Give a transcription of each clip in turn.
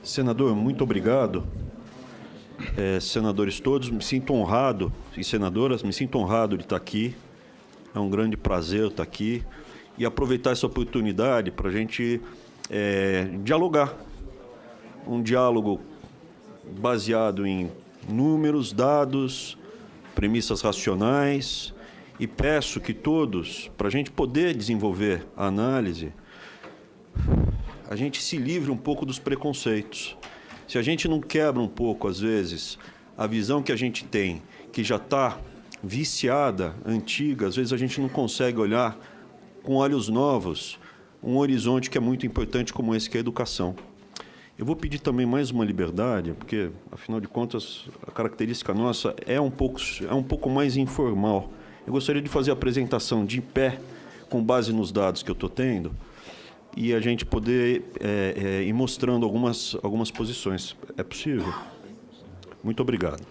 Senador, muito obrigado. Senadores todos, me sinto honrado, e senadoras, me sinto honrado de estar aqui. É um grande prazer estar aqui e aproveitar essa oportunidade para a gente dialogar. Um diálogo baseado em números, dados, premissas racionais, e peço que todos, para a gente poder desenvolver a análise, a gente se livre um pouco dos preconceitos. Se a gente não quebra um pouco, às vezes, a visão que a gente tem, que já está viciada, antiga, às vezes a gente não consegue olhar com olhos novos um horizonte que é muito importante como esse, que é a educação. Eu vou pedir também mais uma liberdade, porque, afinal de contas, a característica nossa é um pouco mais informal. Eu gostaria de fazer a apresentação de pé, com base nos dados que eu estou tendo, e a gente poder ir mostrando algumas posições. É possível? Muito obrigado.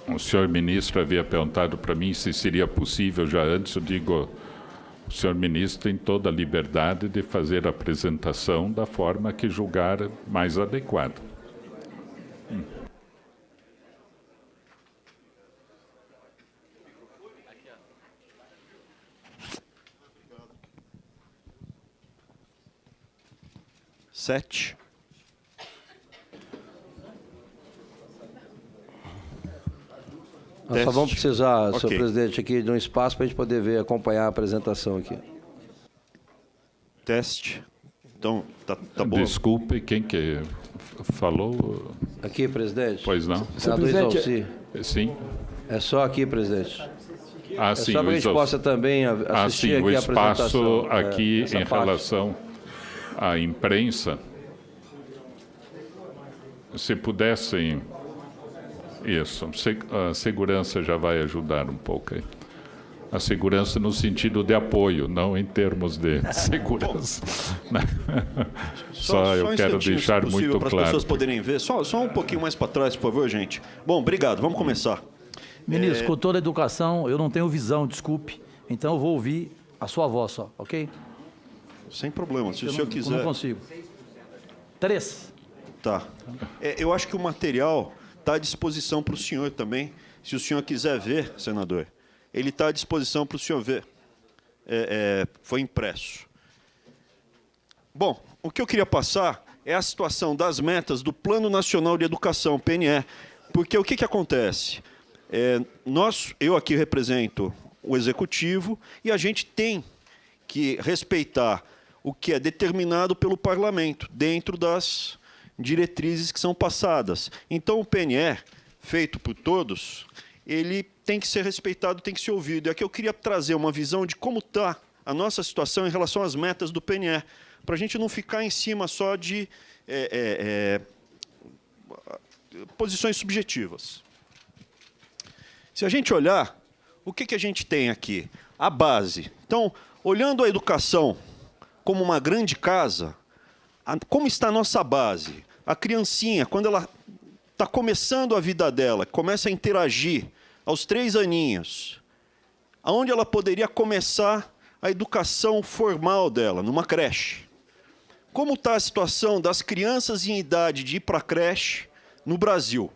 O senhor ministro havia perguntado para mim se seria possível, já antes, eu digo, o senhor ministro tem toda a liberdade de fazer a apresentação da forma que julgar mais adequada. Sete. Nós só vamos precisar, Ok. senhor presidente, aqui de um espaço para a gente poder ver, acompanhar a apresentação aqui. Teste. Então, tá bom. Desculpe, quem que falou? Aqui, presidente. Pois não? Senador Isalci. Sim? É só aqui, presidente. Ah, É sim. só para a gente possa também assistir aqui o a espaço apresentação. aqui essa em parte. relação à imprensa, se pudessem... Isso, a segurança já vai ajudar um pouco aí. A segurança no sentido de apoio, não em termos de segurança. Só eu quero deixar muito para as claro. pessoas poderem ver. Só um pouquinho mais para trás, por favor, gente. Bom, obrigado. Vamos começar. Ministro, com toda a educação, eu não tenho visão, desculpe. Então eu vou ouvir a sua voz só, ok? Sem problema. Se o senhor Eu quiser. não consigo. 3. Tá. Eu acho que o material está à disposição para o senhor também. Se o senhor quiser ver, senador, ele está à disposição para o senhor ver. Foi impresso. Bom, o que eu queria passar é a situação das metas do Plano Nacional de Educação, PNE. Porque o que acontece? Eu aqui represento o Executivo e a gente tem que respeitar o que é determinado pelo Parlamento, dentro das diretrizes que são passadas. Então, o PNE, feito por todos, ele tem que ser respeitado, tem que ser ouvido. E aqui eu queria trazer uma visão de como está a nossa situação em relação às metas do PNE, para a gente não ficar em cima só de posições subjetivas. Se a gente olhar, o que a gente tem aqui? A base. Então, olhando a educação como uma grande casa, como está a nossa base? A criancinha, quando ela está começando a vida dela, começa a interagir aos 3 aninhos, aonde ela poderia começar a educação formal dela, numa creche? Como está a situação das crianças em idade de ir para a creche no Brasil?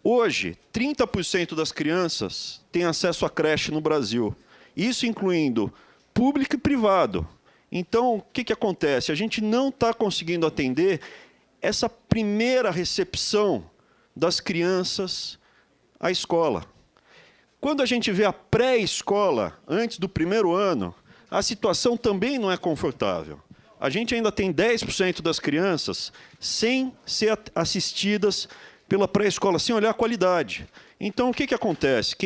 Hoje, 30% das crianças têm acesso à creche no Brasil. Isso incluindo público e privado. Então, o que acontece? A gente não está conseguindo atender essa primeira recepção das crianças à escola. Quando a gente vê a pré-escola, antes do 1º ano, a situação também não é confortável. A gente ainda tem 10% das crianças sem ser assistidas pela pré-escola, sem olhar a qualidade. Então, o que acontece?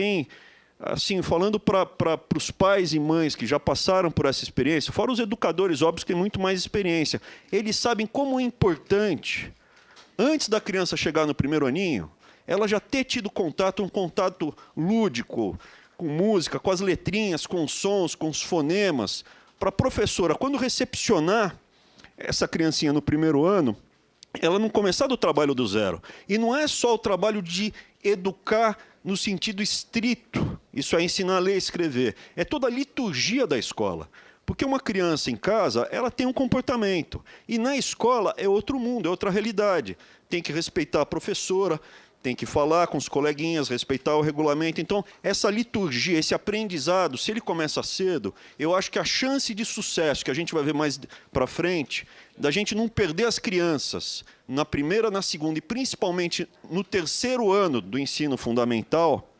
Assim, falando para os pais e mães que já passaram por essa experiência, fora os educadores, óbvios, que têm muito mais experiência, eles sabem como é importante, antes da criança chegar no 1º aninho, ela já ter tido um contato lúdico, com música, com as letrinhas, com os sons, com os fonemas, para a professora, quando recepcionar essa criancinha no 1º ano, ela não começar do trabalho do zero. E não é só o trabalho de educar no sentido estrito, isso é ensinar a ler e escrever, é toda a liturgia da escola. Porque uma criança em casa, ela tem um comportamento, e na escola é outro mundo, é outra realidade. Tem que respeitar a professora, tem que falar com os coleguinhas, respeitar o regulamento. Então, essa liturgia, esse aprendizado, se ele começa cedo, eu acho que a chance de sucesso, que a gente vai ver mais para frente, da gente não perder as crianças na primeira, na segunda e principalmente no terceiro ano do ensino fundamental,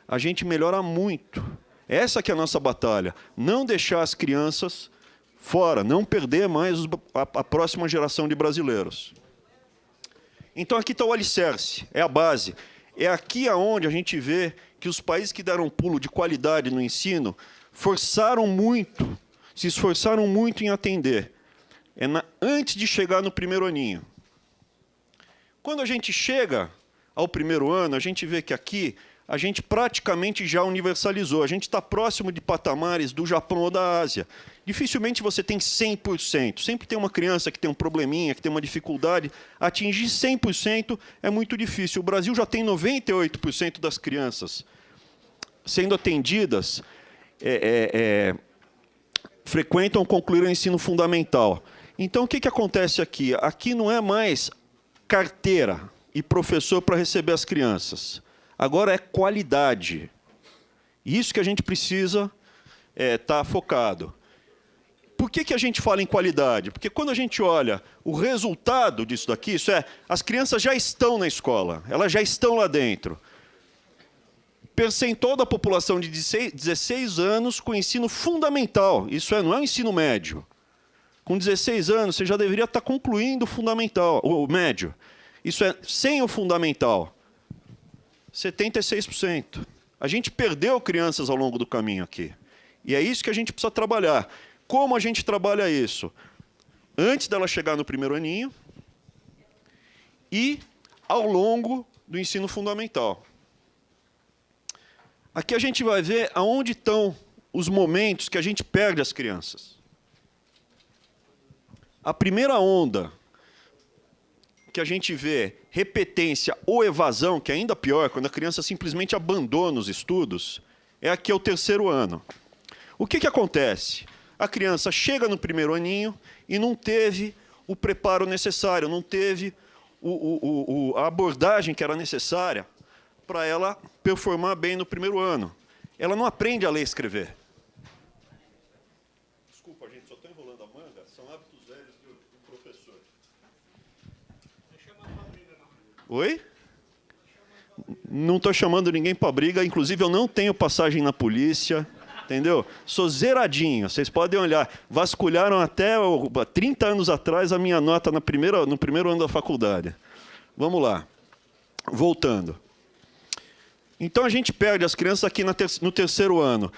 a gente melhora muito. Essa que é a nossa batalha. Não deixar as crianças fora, não perder mais a próxima geração de brasileiros. Então, aqui está o alicerce, é a base. É aqui aonde a gente vê que os países que deram um pulo de qualidade no ensino forçaram muito, se esforçaram muito em atender. Antes de chegar no primeiro aninho. Quando a gente chega ao primeiro ano, a gente vê que aqui a gente praticamente já universalizou. A gente está próximo de patamares do Japão ou da Ásia. Dificilmente você tem 100%. Sempre tem uma criança que tem um probleminha, que tem uma dificuldade. Atingir 100% é muito difícil. O Brasil já tem 98% das crianças sendo atendidas, frequentam ou concluíram o ensino fundamental. Então, o que acontece aqui? Aqui não é mais carteira e professor para receber as crianças. Agora é qualidade. Isso que a gente precisa estar focado. Por que a gente fala em qualidade? Porque quando a gente olha o resultado disso daqui, isso é, as crianças já estão na escola, elas já estão lá dentro. Percentual da população de 16 anos com ensino fundamental, isso é, não é o ensino médio. Com 16 anos, você já deveria estar concluindo o fundamental, o médio. Isso é, sem o fundamental. 76%. A gente perdeu crianças ao longo do caminho aqui. E é isso que a gente precisa trabalhar. Como a gente trabalha isso? Antes dela chegar no primeiro aninho e ao longo do ensino fundamental. Aqui a gente vai ver aonde estão os momentos que a gente perde as crianças. A primeira onda que a gente vê repetência ou evasão, que é ainda pior, quando a criança simplesmente abandona os estudos, é aqui ao terceiro ano. O que acontece? A criança chega no primeiro aninho e não teve o preparo necessário, não teve a abordagem que era necessária para ela performar bem no primeiro ano. Ela não aprende a ler e escrever. Desculpa, gente, só estou enrolando a manga. São hábitos velhos do professor. Oi? Não estou chamando ninguém para briga. Inclusive, eu não tenho passagem na polícia. Entendeu? Sou zeradinho. Vocês podem olhar. Vasculharam até 30 anos atrás a minha nota no primeiro ano da faculdade. Vamos lá. Voltando. Então, a gente perde as crianças aqui no terceiro ano.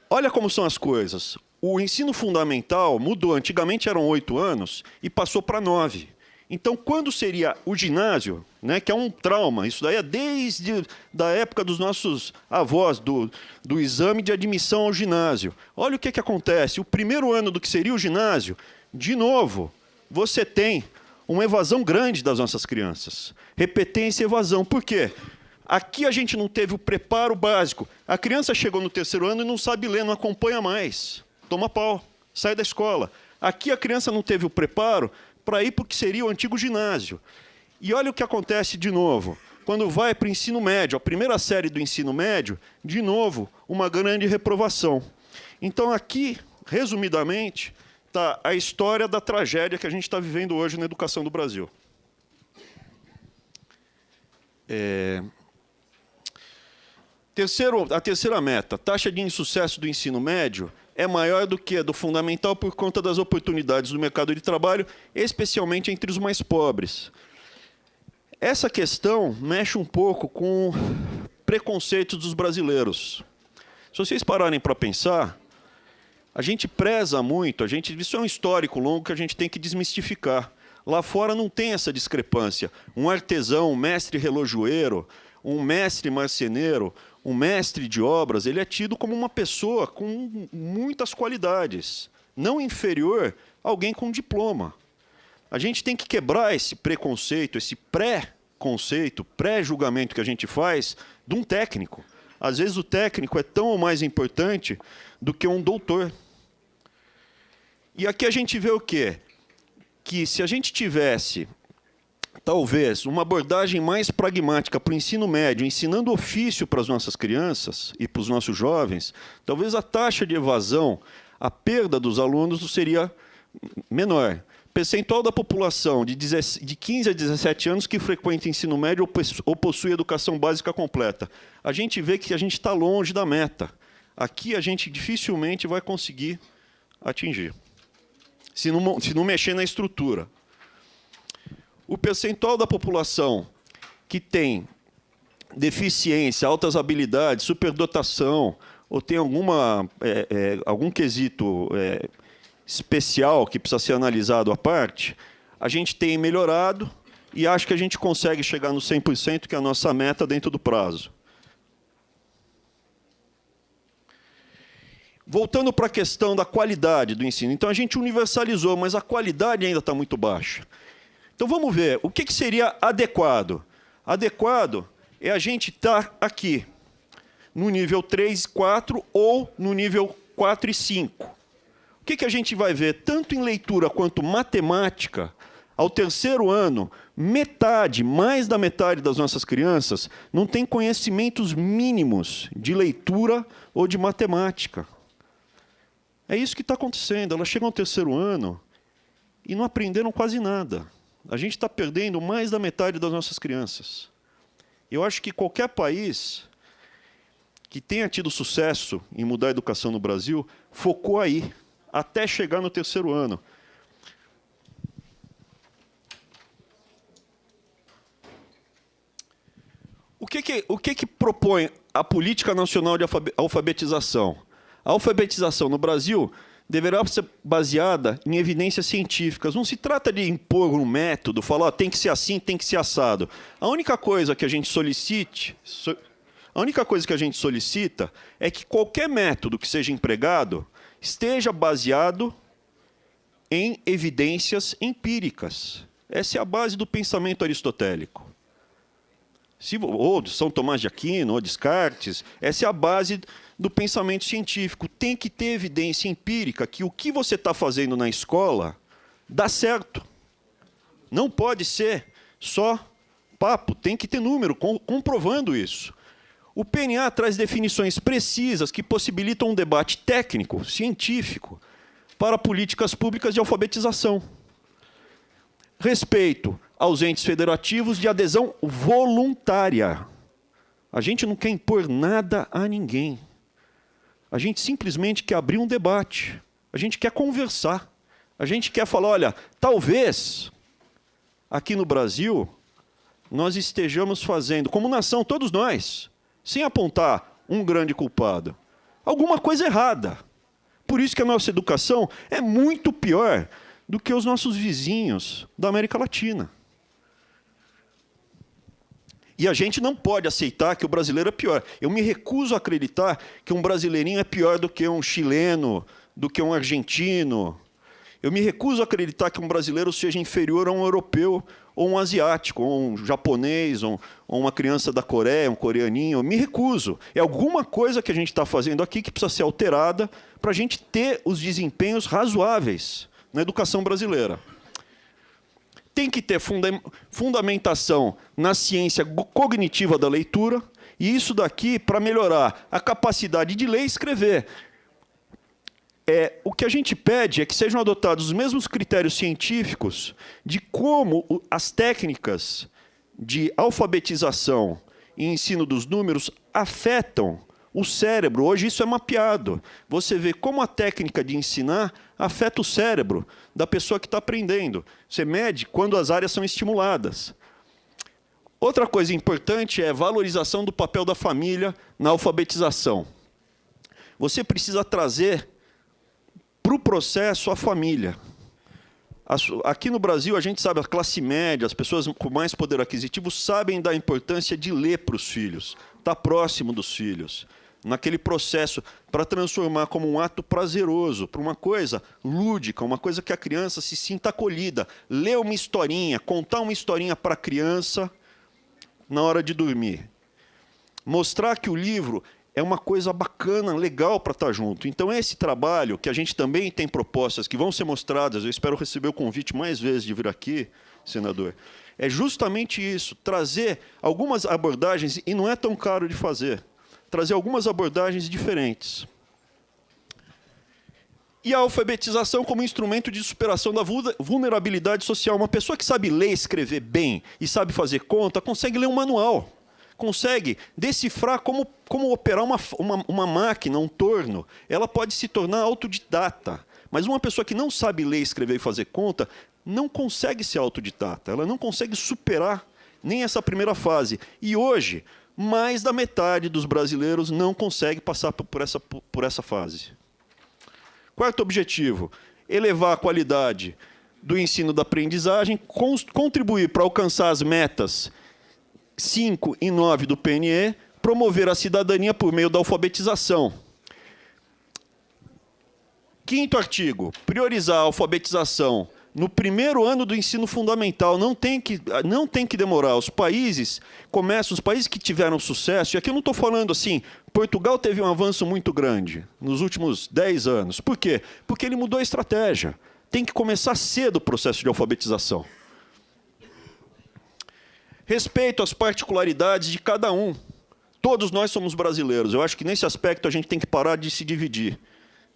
Olha como são as coisas. O ensino fundamental mudou. Antigamente eram 8 anos e passou para 9. Então, quando seria o ginásio, né, que é um trauma, isso daí é desde a época dos nossos avós, do exame de admissão ao ginásio. Olha o que acontece. O primeiro ano do que seria o ginásio, de novo, você tem uma evasão grande das nossas crianças. Repetência e evasão. Por quê? Aqui a gente não teve o preparo básico. A criança chegou no terceiro ano e não sabe ler, não acompanha mais. Toma pau, sai da escola. Aqui a criança não teve o preparo para ir para o que seria o antigo ginásio. E olha o que acontece de novo. Quando vai para o ensino médio, a primeira série do ensino médio, de novo, uma grande reprovação. Então, aqui, resumidamente, está a história da tragédia que a gente está vivendo hoje na educação do Brasil. A terceira meta, taxa de insucesso do ensino médio, é maior do que a do fundamental por conta das oportunidades do mercado de trabalho, especialmente entre os mais pobres. Essa questão mexe um pouco com preconceitos dos brasileiros. Se vocês pararem para pensar, a gente preza muito, isso é um histórico longo que a gente tem que desmistificar. Lá fora não tem essa discrepância. Um artesão, um mestre relojoeiro, um mestre marceneiro, um mestre de obras, ele é tido como uma pessoa com muitas qualidades, não inferior a alguém com diploma. A gente tem que quebrar esse preconceito, esse pré-conceito, pré-julgamento que a gente faz de um técnico. Às vezes o técnico é tão ou mais importante do que um doutor. E aqui a gente vê o quê? Que se a gente tivesse, talvez, uma abordagem mais pragmática para o ensino médio, ensinando ofício para as nossas crianças e para os nossos jovens, talvez a taxa de evasão, a perda dos alunos seria menor. Percentual da população de 15 a 17 anos que frequenta ensino médio ou possui educação básica completa. A gente vê que a gente está longe da meta. Aqui a gente dificilmente vai conseguir atingir, se não mexer na estrutura. O percentual da população que tem deficiência, altas habilidades, superdotação, ou tem algum quesito especial que precisa ser analisado à parte, a gente tem melhorado e acho que a gente consegue chegar no 100%, que é a nossa meta, dentro do prazo. Voltando para a questão da qualidade do ensino. Então, a gente universalizou, mas a qualidade ainda está muito baixa. Então, vamos ver. O que seria adequado? Adequado é a gente estar aqui, no nível 3 e 4 ou no nível 4 e 5. O que a gente vai ver? Tanto em leitura quanto matemática, ao terceiro ano, mais da metade das nossas crianças não tem conhecimentos mínimos de leitura ou de matemática. É isso que está acontecendo. Elas chegam ao terceiro ano e não aprenderam quase nada. A gente está perdendo mais da metade das nossas crianças. Eu acho que qualquer país que tenha tido sucesso em mudar a educação no Brasil focou aí, até chegar no terceiro ano. O que propõe a Política Nacional de Alfabetização? A alfabetização no Brasil deverá ser baseada em evidências científicas. Não se trata de impor um método, falar tem que ser assim, tem que ser assado. A única coisa que a gente solicita é que qualquer método que seja empregado esteja baseado em evidências empíricas. Essa é a base do pensamento aristotélico. Ou de São Tomás de Aquino, ou Descartes, essa é a base do pensamento científico. Tem que ter evidência empírica que o que você está fazendo na escola dá certo. Não pode ser só papo, tem que ter número comprovando isso. O PNA traz definições precisas que possibilitam um debate técnico, científico, para políticas públicas de alfabetização. Respeito aos entes federativos de adesão voluntária. A gente não quer impor nada a ninguém. A gente simplesmente quer abrir um debate. A gente quer conversar. A gente quer falar, olha, talvez aqui no Brasil nós estejamos fazendo, como nação, todos nós, sem apontar um grande culpado, alguma coisa errada. Por isso que a nossa educação é muito pior do que os nossos vizinhos da América Latina. E a gente não pode aceitar que o brasileiro é pior. Eu me recuso a acreditar que um brasileirinho é pior do que um chileno, do que um argentino. Eu me recuso a acreditar que um brasileiro seja inferior a um europeu, ou um asiático, ou um japonês, ou uma criança da Coreia, um coreaninho. Eu me recuso. É alguma coisa que a gente está fazendo aqui que precisa ser alterada para a gente ter os desempenhos razoáveis na educação brasileira. Tem que ter fundamentação na ciência cognitiva da leitura, e isso daqui para melhorar a capacidade de ler e escrever. O que a gente pede é que sejam adotados os mesmos critérios científicos de como as técnicas de alfabetização e ensino dos números afetam o cérebro. Hoje isso é mapeado. Você vê como a técnica de ensinar afeta o cérebro da pessoa que está aprendendo. Você mede quando as áreas são estimuladas. Outra coisa importante é a valorização do papel da família na alfabetização. Você precisa trazer para o processo a família. Aqui no Brasil, a gente sabe, a classe média, as pessoas com mais poder aquisitivo sabem da importância de ler para os filhos, estar próximo dos filhos. naquele processo, para transformar como um ato prazeroso, para uma coisa lúdica, uma coisa que a criança se sinta acolhida. Ler uma historinha, contar uma historinha para a criança na hora de dormir. Mostrar que o livro é uma coisa bacana, legal para estar junto. Então, esse trabalho, que a gente também tem propostas que vão ser mostradas, eu espero receber o convite mais vezes de vir aqui, senador, é justamente isso, trazer algumas abordagens, e não é tão caro de fazer, trazer algumas abordagens diferentes. E a alfabetização como instrumento de superação da vulnerabilidade social. Uma pessoa que sabe ler e escrever bem e sabe fazer conta, consegue ler um manual, consegue decifrar como operar uma máquina, um torno. Ela pode se tornar autodidata. Mas uma pessoa que não sabe ler, escrever e fazer conta, não consegue ser autodidata. Ela não consegue superar nem essa primeira fase. E hoje, mais da metade dos brasileiros não consegue passar por essa fase. Quarto objetivo, elevar a qualidade do ensino da aprendizagem, contribuir para alcançar as metas 5 e 9 do PNE, promover a cidadania por meio da alfabetização. Quinto artigo, priorizar a alfabetização no primeiro ano do ensino fundamental. Não tem que demorar. Os países que tiveram sucesso, e aqui eu não estou falando assim, Portugal teve um avanço muito grande nos últimos 10 anos. Por quê? Porque ele mudou a estratégia. Tem que começar cedo o processo de alfabetização. Respeito às particularidades de cada um. Todos nós somos brasileiros. Eu acho que, nesse aspecto, a gente tem que parar de se dividir.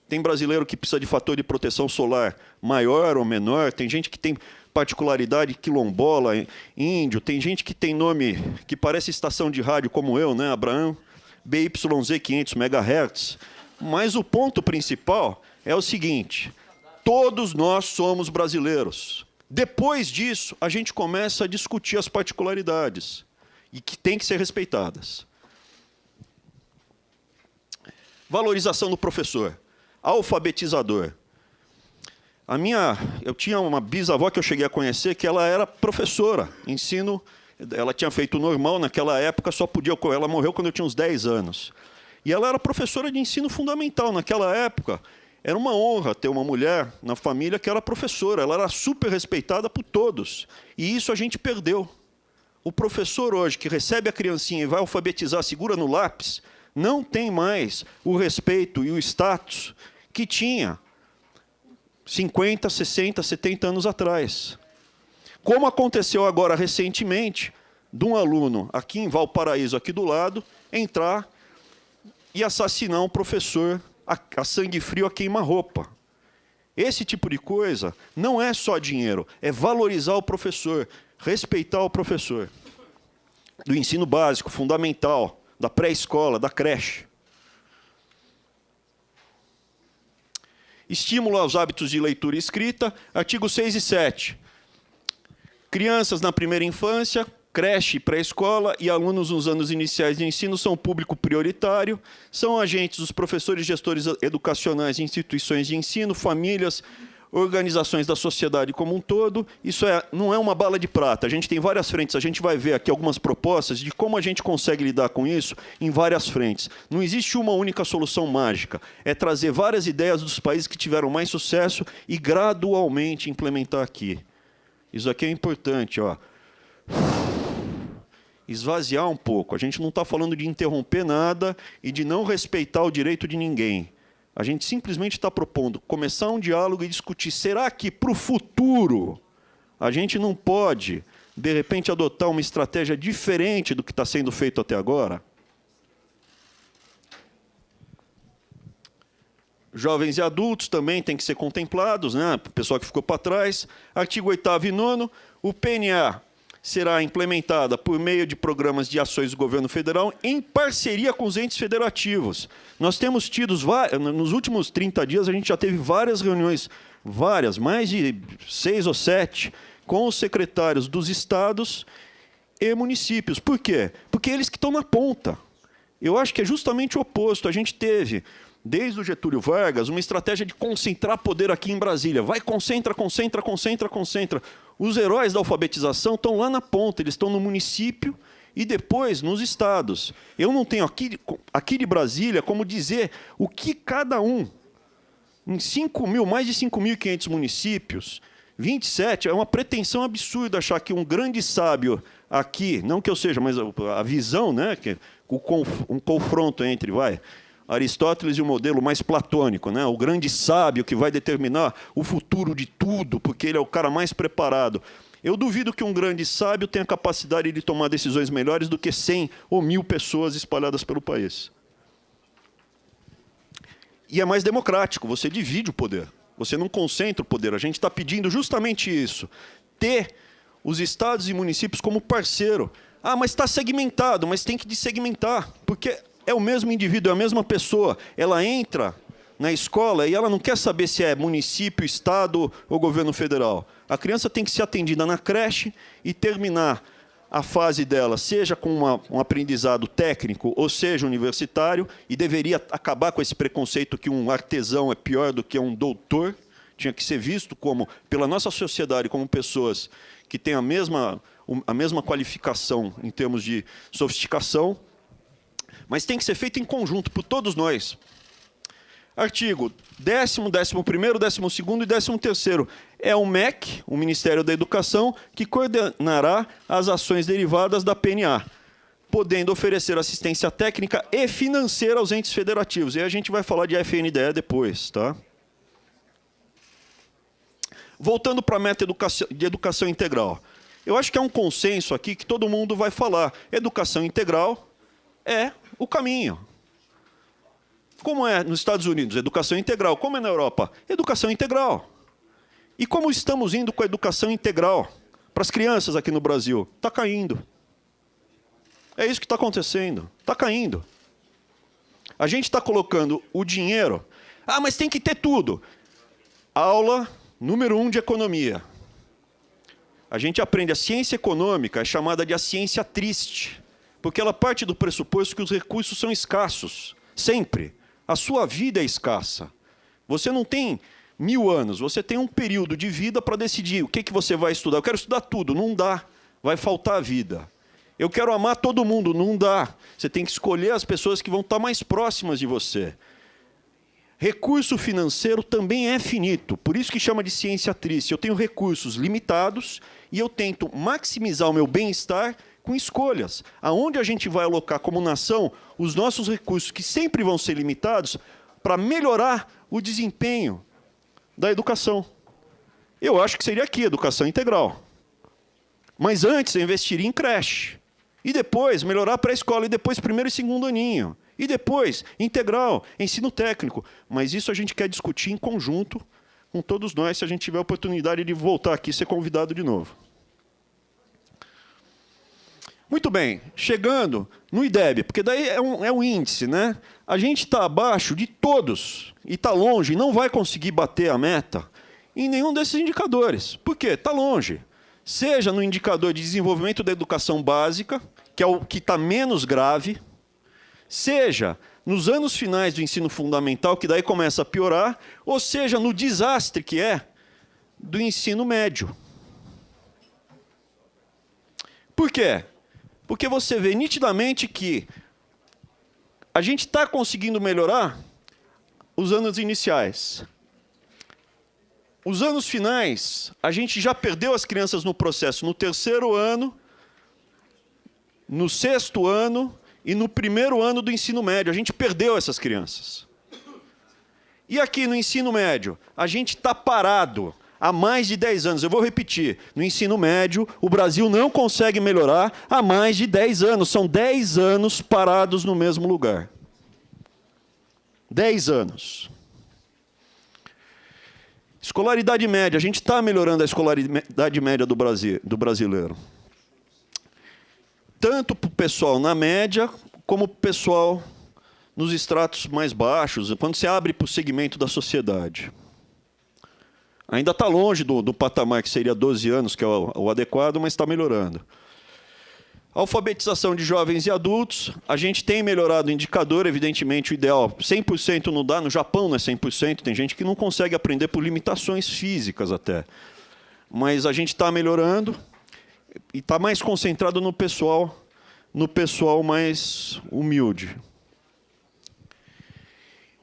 Tem brasileiro que precisa de fator de proteção solar maior ou menor, tem gente que tem particularidade quilombola, índio, tem gente que tem nome que parece estação de rádio como eu, né, Abraão, BYZ 500 MHz. Mas o ponto principal é o seguinte, todos nós somos brasileiros. Depois disso, a gente começa a discutir as particularidades e que têm que ser respeitadas. Valorização do professor. Alfabetizador. Eu tinha uma bisavó que eu cheguei a conhecer que ela era professora, ensino, ela tinha feito normal naquela época, ela morreu quando eu tinha uns 10 anos. E ela era professora de ensino fundamental naquela época. Era uma honra ter uma mulher na família que era professora, ela era super respeitada por todos. E isso a gente perdeu. O professor hoje que recebe a criancinha e vai alfabetizar, segura no lápis, não tem mais o respeito e o status que tinha 50, 60, 70 anos atrás. Como aconteceu agora recentemente, de um aluno aqui em Valparaíso, aqui do lado, entrar e assassinar um professor a sangue frio, a queima-roupa. Esse tipo de coisa não é só dinheiro, é valorizar o professor, respeitar o professor. Do ensino básico, fundamental, da pré-escola, da creche. Estímulo aos hábitos de leitura e escrita, artigos 6 e 7. Crianças na primeira infância, creche, pré-escola e alunos nos anos iniciais de ensino são público prioritário, são agentes dos professores e gestores educacionais de instituições de ensino, famílias, organizações da sociedade como um todo. Isso não é uma bala de prata. A gente tem várias frentes. A gente vai ver aqui algumas propostas de como a gente consegue lidar com isso em várias frentes. Não existe uma única solução mágica. É trazer várias ideias dos países que tiveram mais sucesso e gradualmente implementar aqui. Isso aqui é importante, ó. Esvaziar um pouco. A gente não está falando de interromper nada e de não respeitar o direito de ninguém. A gente simplesmente está propondo começar um diálogo e discutir. Será que, para o futuro, a gente não pode, de repente, adotar uma estratégia diferente do que está sendo feito até agora? Jovens e adultos também têm que ser contemplados, né? O pessoal que ficou para trás. Artigo 8º e 9º, o PNA será implementada por meio de programas de ações do governo federal em parceria com os entes federativos. Nós temos tido, nos últimos 30 dias, a gente já teve várias reuniões, mais de 6 ou 7, com os secretários dos estados e municípios. Por quê? Porque eles que estão na ponta. Eu acho que é justamente o oposto. A gente teve, desde o Getúlio Vargas, uma estratégia de concentrar poder aqui em Brasília. Vai, concentra, concentra, concentra, concentra. Os heróis da alfabetização estão lá na ponta, eles estão no município e depois nos estados. Eu não tenho aqui de Brasília como dizer o que cada um, em mais de 5.500 municípios, 27, é uma pretensão absurda achar que um grande sábio aqui, não que eu seja, mas a visão, né, que um confronto entre, Aristóteles e o modelo mais platônico, né, o grande sábio que vai determinar o futuro de tudo, porque ele é o cara mais preparado. Eu duvido que um grande sábio tenha capacidade de tomar decisões melhores do que 100 ou 1.000 pessoas espalhadas pelo país. E é mais democrático, você divide o poder. Você não concentra o poder. A gente está pedindo justamente isso. Ter os estados e municípios como parceiro. Ah, mas está segmentado, mas tem que dessegmentar. Porque é o mesmo indivíduo, é a mesma pessoa. Ela entra na escola e ela não quer saber se é município, estado ou governo federal. A criança tem que ser atendida na creche e terminar a fase dela, seja com um aprendizado técnico, ou seja universitário, e deveria acabar com esse preconceito que um artesão é pior do que um doutor. Tinha que ser visto como, pela nossa sociedade, como pessoas que têm a mesma qualificação em termos de sofisticação, mas tem que ser feito em conjunto por todos nós. Artigo 10º, 11º, 12º e 13º. É o MEC, o Ministério da Educação, que coordenará as ações derivadas da PNA, podendo oferecer assistência técnica e financeira aos entes federativos. E a gente vai falar de FNDE depois, tá? Voltando para a meta de educação integral. Eu acho que é um consenso aqui que todo mundo vai falar. Educação integral é o caminho. Como é nos Estados Unidos? Educação integral. Como é na Europa? Educação integral. E como estamos indo com a educação integral para as crianças aqui no Brasil? Está caindo. É isso que está acontecendo. Está caindo. A gente está colocando o dinheiro... Ah, mas tem que ter tudo. Aula número 1 de economia. A gente aprende a ciência econômica, é chamada de a ciência triste, porque ela parte do pressuposto que os recursos são escassos. Sempre. A sua vida é escassa. Você não tem 1000 anos, você tem um período de vida para decidir o que você vai estudar. Eu quero estudar tudo, não dá. Vai faltar a vida. Eu quero amar todo mundo, não dá. Você tem que escolher as pessoas que vão estar mais próximas de você. Recurso financeiro também é finito, por isso que chama de ciência triste. Eu tenho recursos limitados e eu tento maximizar o meu bem-estar com escolhas. Aonde a gente vai alocar como nação os nossos recursos, que sempre vão ser limitados, para melhorar o desempenho da educação. Eu acho que seria aqui, educação integral. Mas antes eu investiria em creche. E depois melhorar a pré-escola, e depois primeiro e segundo aninho. E depois integral, ensino técnico. Mas isso a gente quer discutir em conjunto com todos nós, se a gente tiver a oportunidade de voltar aqui e ser convidado de novo. Muito bem, chegando no IDEB, porque daí é um índice, né? A gente está abaixo de todos, e está longe, não vai conseguir bater a meta em nenhum desses indicadores. Por quê? Está longe. Seja no indicador de desenvolvimento da educação básica, que é o que está menos grave, seja nos anos finais do ensino fundamental, que daí começa a piorar, ou seja no desastre que é do ensino médio. Por quê? Porque você vê nitidamente que a gente está conseguindo melhorar os anos iniciais. Os anos finais, a gente já perdeu as crianças no processo no 3º ano, no 6º ano e no 1º ano do ensino médio. A gente perdeu essas crianças. E aqui no ensino médio, a gente está parado há mais de 10 anos. Eu vou repetir. No ensino médio, o Brasil não consegue melhorar há mais de 10 anos. São 10 anos parados no mesmo lugar. 10 anos. Escolaridade média. A gente está melhorando a escolaridade média do brasileiro. Tanto para o pessoal na média, como para o pessoal nos estratos mais baixos, quando você abre para o segmento da sociedade. Ainda está longe do patamar que seria 12 anos, que é o adequado, mas está melhorando. Alfabetização de jovens e adultos, a gente tem melhorado o indicador, evidentemente o ideal 100% não dá, no Japão não é 100%, tem gente que não consegue aprender por limitações físicas até. Mas a gente está melhorando e está mais concentrado no pessoal no pessoal mais humilde.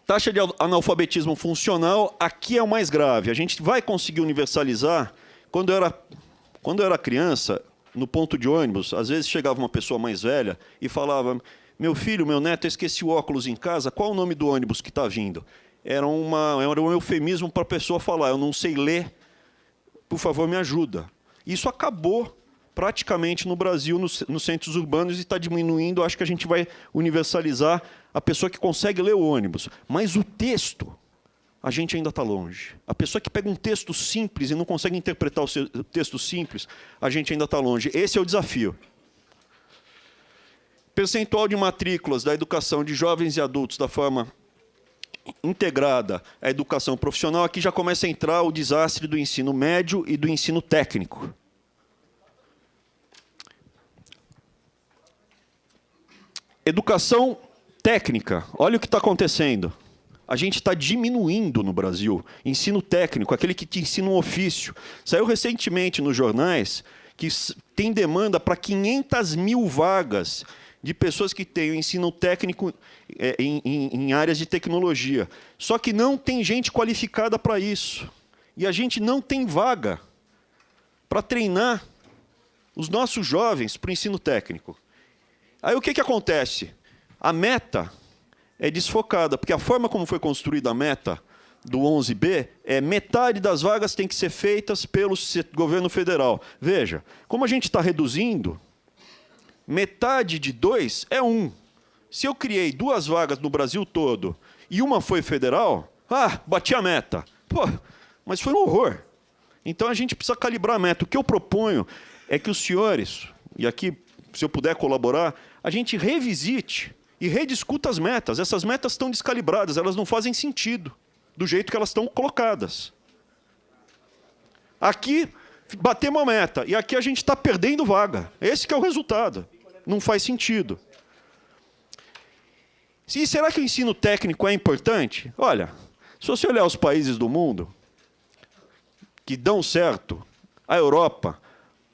Taxa de analfabetismo funcional, aqui é o mais grave. A gente vai conseguir universalizar. Quando eu era criança, no ponto de ônibus, às vezes chegava uma pessoa mais velha e falava: meu filho, meu neto, eu esqueci o óculos em casa, qual o nome do ônibus que está vindo? Era um eufemismo para a pessoa falar: eu não sei ler, por favor, me ajuda. Isso acabou praticamente no Brasil, nos centros urbanos, e está diminuindo. Acho que a gente vai universalizar a pessoa que consegue ler o ônibus. Mas o texto, a gente ainda está longe. A pessoa que pega um texto simples e não consegue interpretar o texto simples, a gente ainda está longe. Esse é o desafio. Percentual de matrículas da educação de jovens e adultos da forma integrada à educação profissional. Aqui já começa a entrar o desastre do ensino médio e do ensino técnico. Educação técnica. Olha o que está acontecendo. A gente está diminuindo no Brasil ensino técnico, aquele que te ensina um ofício. Saiu recentemente nos jornais que tem demanda para 500 mil vagas de pessoas que têm o ensino técnico em áreas de tecnologia. Só que não tem gente qualificada para isso. E a gente não tem vaga para treinar os nossos jovens para o ensino técnico. Aí o que acontece? A meta é desfocada, porque a forma como foi construída a meta do 11B é metade das vagas tem que ser feitas pelo governo federal. Veja, como a gente está reduzindo, metade de 2 é 1. Se eu criei 2 vagas no Brasil todo e uma foi federal, bati a meta. Pô, mas foi um horror. Então a gente precisa calibrar a meta. O que eu proponho é que os senhores, e aqui, se eu puder colaborar, a gente revisite e rediscuta as metas. Essas metas estão descalibradas, elas não fazem sentido do jeito que elas estão colocadas. Aqui, batemos a meta, e aqui a gente está perdendo vaga. Esse que é o resultado. Não faz sentido. E será que o ensino técnico é importante? Olha, se você olhar os países do mundo que dão certo, a Europa,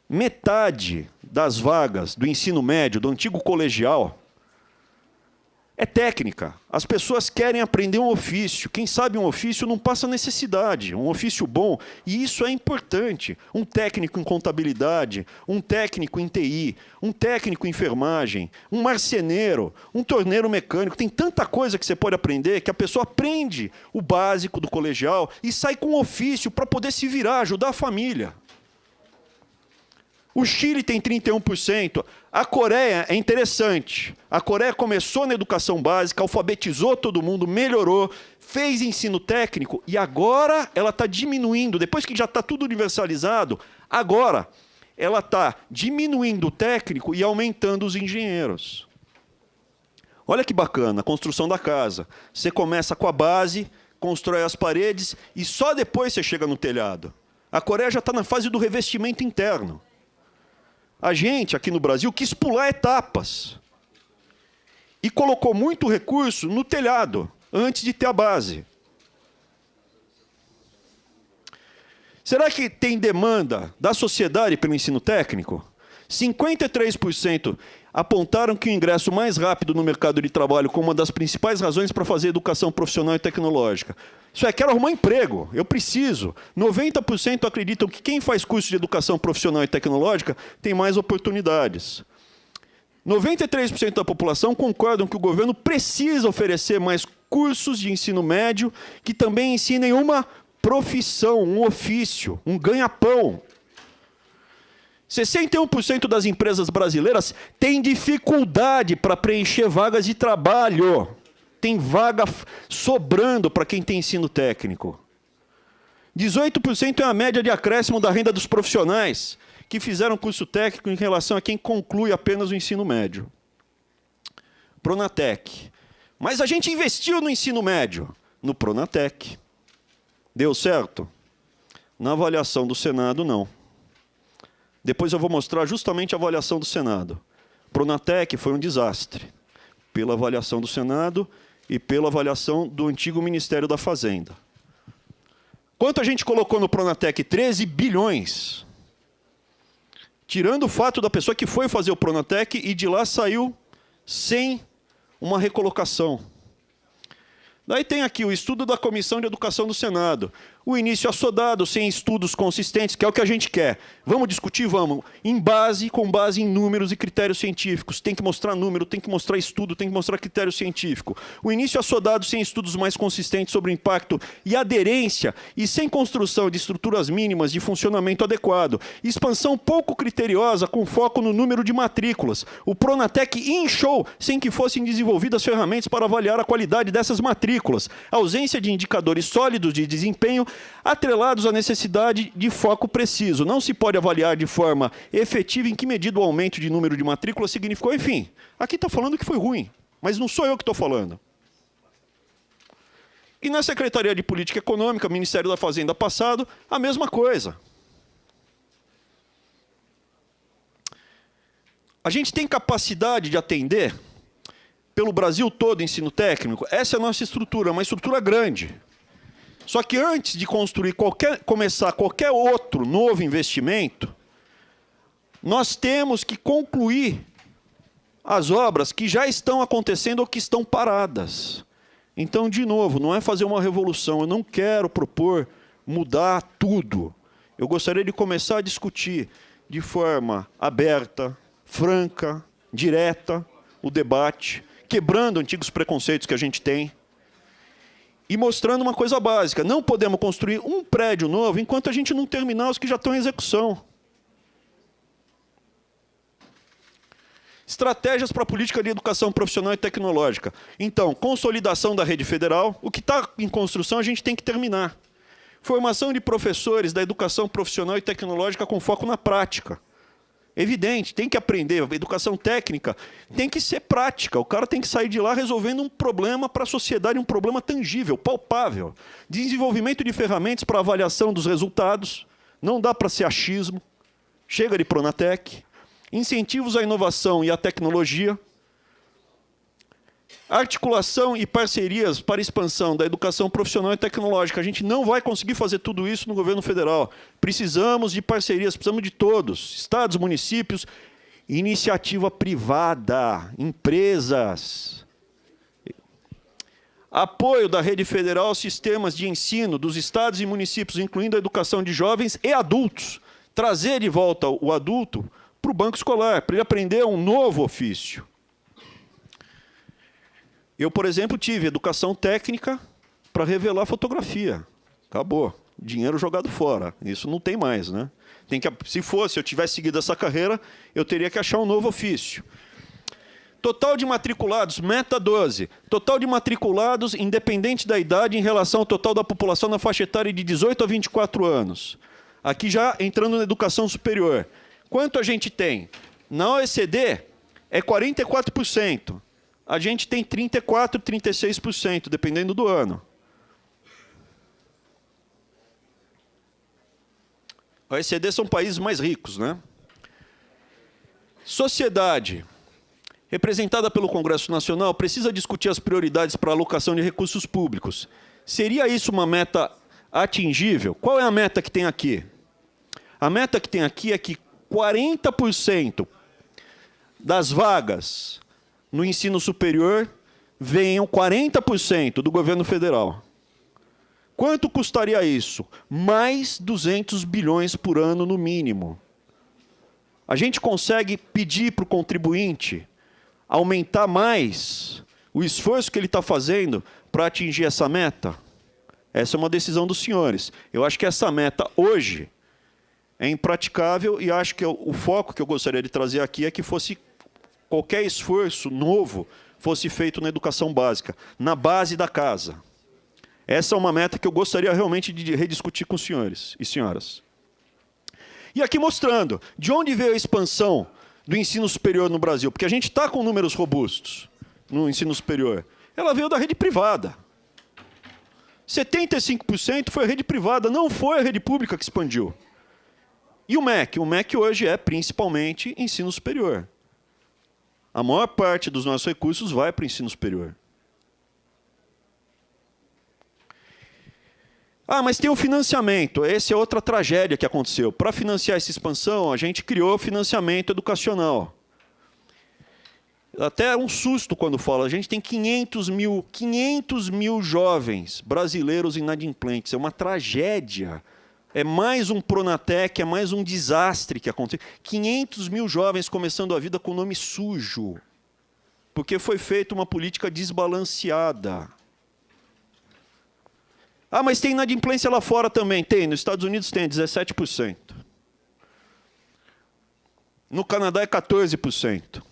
metade das vagas do ensino médio, do antigo colegial, é técnica. As pessoas querem aprender um ofício. Quem sabe um ofício não passa necessidade. Um ofício bom. E isso é importante. Um técnico em contabilidade, um técnico em TI, um técnico em enfermagem, um marceneiro, um torneiro mecânico. Tem tanta coisa que você pode aprender que a pessoa aprende o básico do colegial e sai com um ofício para poder se virar, ajudar a família. O Chile tem 31%. A Coreia é interessante. A Coreia começou na educação básica, alfabetizou todo mundo, melhorou, fez ensino técnico e agora ela está diminuindo. Depois que já está tudo universalizado, agora ela está diminuindo o técnico e aumentando os engenheiros. Olha que bacana, a construção da casa. Você começa com a base, constrói as paredes e só depois você chega no telhado. A Coreia já está na fase do revestimento interno. A gente, aqui no Brasil, quis pular etapas e colocou muito recurso no telhado, antes de ter a base. Será que tem demanda da sociedade pelo ensino técnico? 53% apontaram que o ingresso mais rápido no mercado de trabalho como uma das principais razões para fazer educação profissional e tecnológica. Isso é, quero arrumar emprego, eu preciso. 90% acreditam que quem faz curso de educação profissional e tecnológica tem mais oportunidades. 93% da população concordam que o governo precisa oferecer mais cursos de ensino médio que também ensinem uma profissão, um ofício, um ganha-pão. 61% das empresas brasileiras têm dificuldade para preencher vagas de trabalho. Tem vaga sobrando para quem tem ensino técnico. 18% é a média de acréscimo da renda dos profissionais que fizeram curso técnico em relação a quem conclui apenas o ensino médio. Pronatec. Mas a gente investiu no ensino médio, no Pronatec. Deu certo? Na avaliação do Senado, não. Depois eu vou mostrar justamente a avaliação do Senado. Pronatec foi um desastre, pela avaliação do Senado e pela avaliação do antigo Ministério da Fazenda. Quanto a gente colocou no Pronatec? 13 bilhões. Tirando o fato da pessoa que foi fazer o Pronatec e de lá saiu sem uma recolocação. Daí tem aqui o estudo da Comissão de Educação do Senado. O início assodado, sem estudos consistentes, que é o que a gente quer. Vamos discutir? Vamos. Com base em números e critérios científicos. Tem que mostrar número, tem que mostrar estudo, tem que mostrar critério científico. O início assodado, sem estudos mais consistentes sobre o impacto e aderência, e sem construção de estruturas mínimas de funcionamento adequado. Expansão pouco criteriosa, com foco no número de matrículas. O Pronatec inchou, sem que fossem desenvolvidas ferramentas para avaliar a qualidade dessas matrículas. Ausência de indicadores sólidos de desempenho, atrelados à necessidade de foco preciso. Não se pode avaliar de forma efetiva em que medida o aumento de número de matrículas significou. Enfim, aqui está falando que foi ruim, mas não sou eu que estou falando. E na Secretaria de Política Econômica, Ministério da Fazenda passado, a mesma coisa. A gente tem capacidade de atender pelo Brasil todo ensino técnico? Essa é a nossa estrutura, uma estrutura grande. Só que antes de começar qualquer outro novo investimento, nós temos que concluir as obras que já estão acontecendo ou que estão paradas. Então, de novo, não é fazer uma revolução. Eu não quero propor mudar tudo. Eu gostaria de começar a discutir de forma aberta, franca, direta, o debate, quebrando antigos preconceitos que a gente tem, e mostrando uma coisa básica. Não podemos construir um prédio novo enquanto a gente não terminar os que já estão em execução. Estratégias para a política de educação profissional e tecnológica. Então, consolidação da rede federal. O que está em construção a gente tem que terminar. Formação de professores da educação profissional e tecnológica com foco na prática. Evidente, tem que aprender. A educação técnica tem que ser prática. O cara tem que sair de lá resolvendo um problema para a sociedade, um problema tangível, palpável. Desenvolvimento de ferramentas para avaliação dos resultados. Não dá para ser achismo. Chega de Pronatec. Incentivos à inovação e à tecnologia. Articulação e parcerias para expansão da educação profissional e tecnológica. A gente não vai conseguir fazer tudo isso no governo federal. Precisamos de parcerias, precisamos de todos. Estados, municípios, iniciativa privada, empresas. Apoio da rede federal aos sistemas de ensino dos estados e municípios, incluindo a educação de jovens e adultos. Trazer de volta o adulto para o banco escolar, para ele aprender um novo ofício. Eu, por exemplo, tive educação técnica para revelar fotografia. Acabou. Dinheiro jogado fora. Isso não tem mais, né? Se eu tivesse seguido essa carreira, eu teria que achar um novo ofício. Total de matriculados, meta 12. Total de matriculados, independente da idade, em relação ao total da população na faixa etária de 18 a 24 anos. Aqui já entrando na educação superior. Quanto a gente tem? Na OECD, é 44%. A gente tem 34%, 36%, dependendo do ano. A OECD são países mais ricos, né? Sociedade, representada pelo Congresso Nacional, precisa discutir as prioridades para a alocação de recursos públicos. Seria isso uma meta atingível? Qual é a meta que tem aqui? A meta que tem aqui é que 40% das vagas no ensino superior venham 40% do governo federal. Quanto custaria isso? Mais 200 bilhões por ano, no mínimo. A gente consegue pedir para o contribuinte aumentar mais o esforço que ele está fazendo para atingir essa meta? Essa é uma decisão dos senhores. Eu acho que essa meta, hoje, é impraticável e acho que o foco que eu gostaria de trazer aqui é que fosse qualquer esforço novo fosse feito na educação básica, na base da casa. Essa é uma meta que eu gostaria realmente de rediscutir com os senhores e senhoras. E aqui mostrando de onde veio a expansão do ensino superior no Brasil, porque a gente está com números robustos no ensino superior. Ela veio da rede privada. 75% foi a rede privada, não foi a rede pública que expandiu. E o MEC? O MEC hoje é principalmente ensino superior. A maior parte dos nossos recursos vai para o ensino superior. Ah, mas tem o financiamento. Essa é outra tragédia que aconteceu. Para financiar essa expansão, a gente criou financiamento educacional. Até é um susto quando fala. A gente tem 500 mil jovens brasileiros inadimplentes. É uma tragédia. É mais um Pronatec, é mais um desastre que aconteceu. 500 mil jovens começando a vida com nome sujo. Porque foi feita uma política desbalanceada. Ah, mas tem inadimplência lá fora também. Tem, nos Estados Unidos tem 17%. No Canadá é 14%.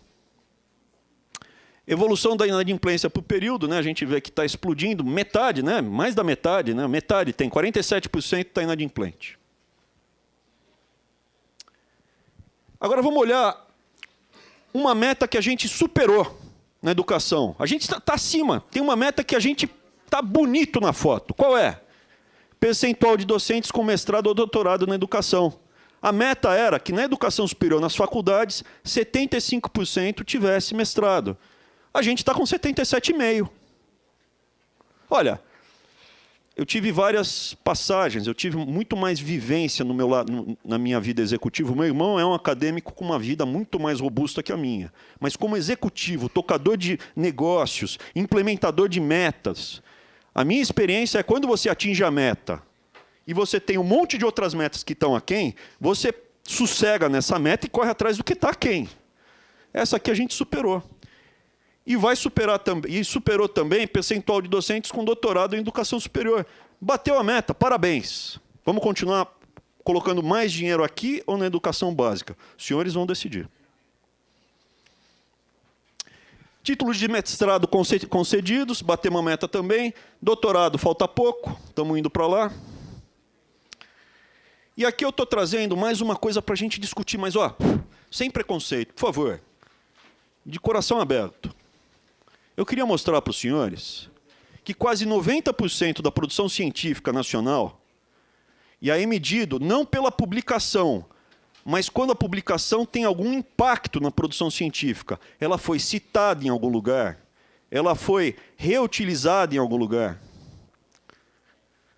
Evolução da inadimplência por período, né? A gente vê que está explodindo, metade, né? Mais da metade, né? Metade tem, 47% está inadimplente. Agora vamos olhar uma meta que a gente superou na educação. A gente está acima, tem uma meta que a gente está bonito na foto. Qual é? Percentual de docentes com mestrado ou doutorado na educação. A meta era que na educação superior, nas faculdades, 75% tivesse mestrado. A gente está com 77,5%. Olha, eu tive várias passagens, eu tive muito mais vivência na minha vida executiva. O meu irmão é um acadêmico com uma vida muito mais robusta que a minha. Mas como executivo, tocador de negócios, implementador de metas, a minha experiência é quando você atinge a meta e você tem um monte de outras metas que estão aquém, você sossega nessa meta e corre atrás do que está aquém. Essa aqui a gente superou. E vai superar também, e superou também percentual de docentes com doutorado em educação superior. Bateu a meta, parabéns. Vamos continuar colocando mais dinheiro aqui ou na educação básica? Os senhores vão decidir. Títulos de mestrado concedidos, batemos a meta também. Doutorado, falta pouco, estamos indo para lá. E aqui eu estou trazendo mais uma coisa para a gente discutir, mas ó, sem preconceito, por favor, de coração aberto. Eu queria mostrar para os senhores que quase 90% da produção científica nacional, e aí medido não pela publicação, mas quando a publicação tem algum impacto na produção científica, ela foi citada em algum lugar, ela foi reutilizada em algum lugar.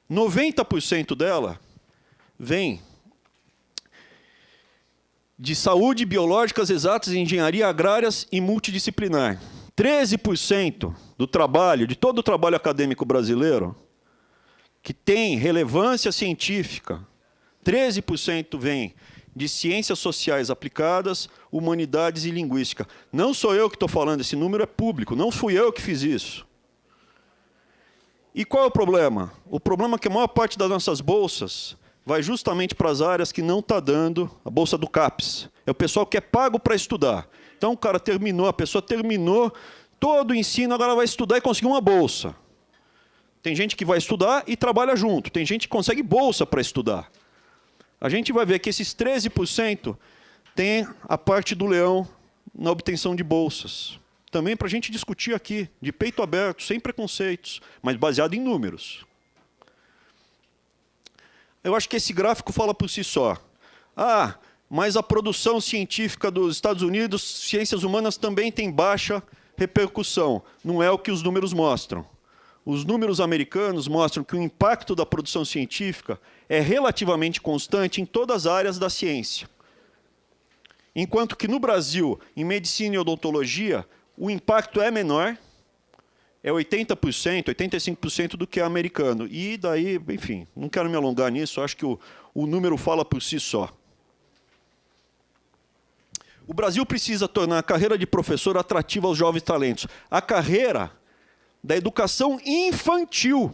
90% dela vem de saúde, biológicas, exatas, engenharia, agrárias e multidisciplinar. 13% do trabalho, de todo o trabalho acadêmico brasileiro, que tem relevância científica, 13% vem de ciências sociais aplicadas, humanidades e linguística. Não sou eu que estou falando, esse número é público, não fui eu que fiz isso. E qual é o problema? O problema é que a maior parte das nossas bolsas vai justamente para as áreas que não está dando, a bolsa do CAPES. É o pessoal que é pago para estudar. Então, o cara terminou, a pessoa terminou todo o ensino, agora vai estudar e conseguir uma bolsa. Tem gente que vai estudar e trabalha junto. Tem gente que consegue bolsa para estudar. A gente vai ver que esses 13% tem a parte do leão na obtenção de bolsas. Também para a gente discutir aqui, de peito aberto, sem preconceitos, mas baseado em números. Eu acho que esse gráfico fala por si só. Ah, mas a produção científica dos Estados Unidos, ciências humanas, também tem baixa repercussão. Não é o que os números mostram. Os números americanos mostram que o impacto da produção científica é relativamente constante em todas as áreas da ciência. Enquanto que no Brasil, em medicina e odontologia, o impacto é menor, é 80%, 85% do que é americano. E daí, enfim, não quero me alongar nisso, acho que o número fala por si só. O Brasil precisa tornar a carreira de professor atrativa aos jovens talentos. A carreira da educação infantil,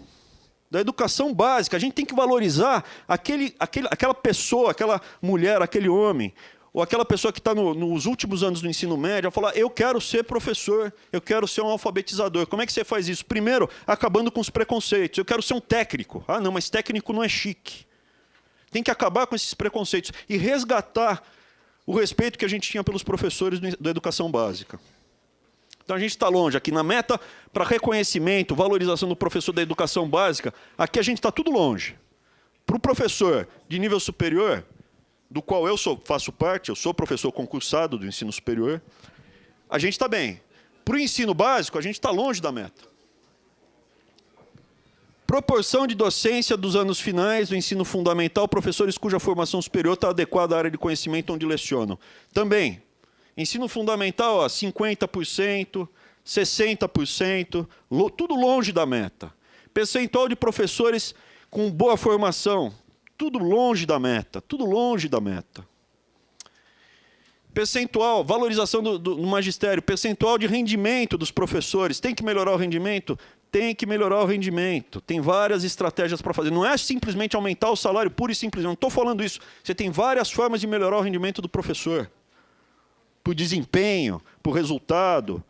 da educação básica. A gente tem que valorizar aquela pessoa, aquela mulher, aquele homem, ou aquela pessoa que está nos últimos anos do ensino médio, a falar, eu quero ser professor, eu quero ser um alfabetizador. Como é que você faz isso? Primeiro, acabando com os preconceitos. Eu quero ser um técnico. Ah, não, mas técnico não é chique. Tem que acabar com esses preconceitos e resgatar o respeito que a gente tinha pelos professores da educação básica. Então, a gente está longe. Aqui na meta para reconhecimento, valorização do professor da educação básica, aqui a gente está tudo longe. Para o professor de nível superior, do qual eu faço parte, eu sou professor concursado do ensino superior, a gente está bem. Para o ensino básico, a gente está longe da meta. Proporção de docência dos anos finais do ensino fundamental, professores cuja formação superior está adequada à área de conhecimento onde lecionam. Também, ensino fundamental, ó, 50%, 60%, tudo longe da meta. Percentual de professores com boa formação, tudo longe da meta, tudo longe da meta. Percentual, valorização do magistério, percentual de rendimento dos professores. Tem que melhorar o rendimento? Tem que melhorar o rendimento. Tem várias estratégias para fazer. Não é simplesmente aumentar o salário puro e simples. Não estou falando isso. Você tem várias formas de melhorar o rendimento do professor. Por desempenho, por resultado.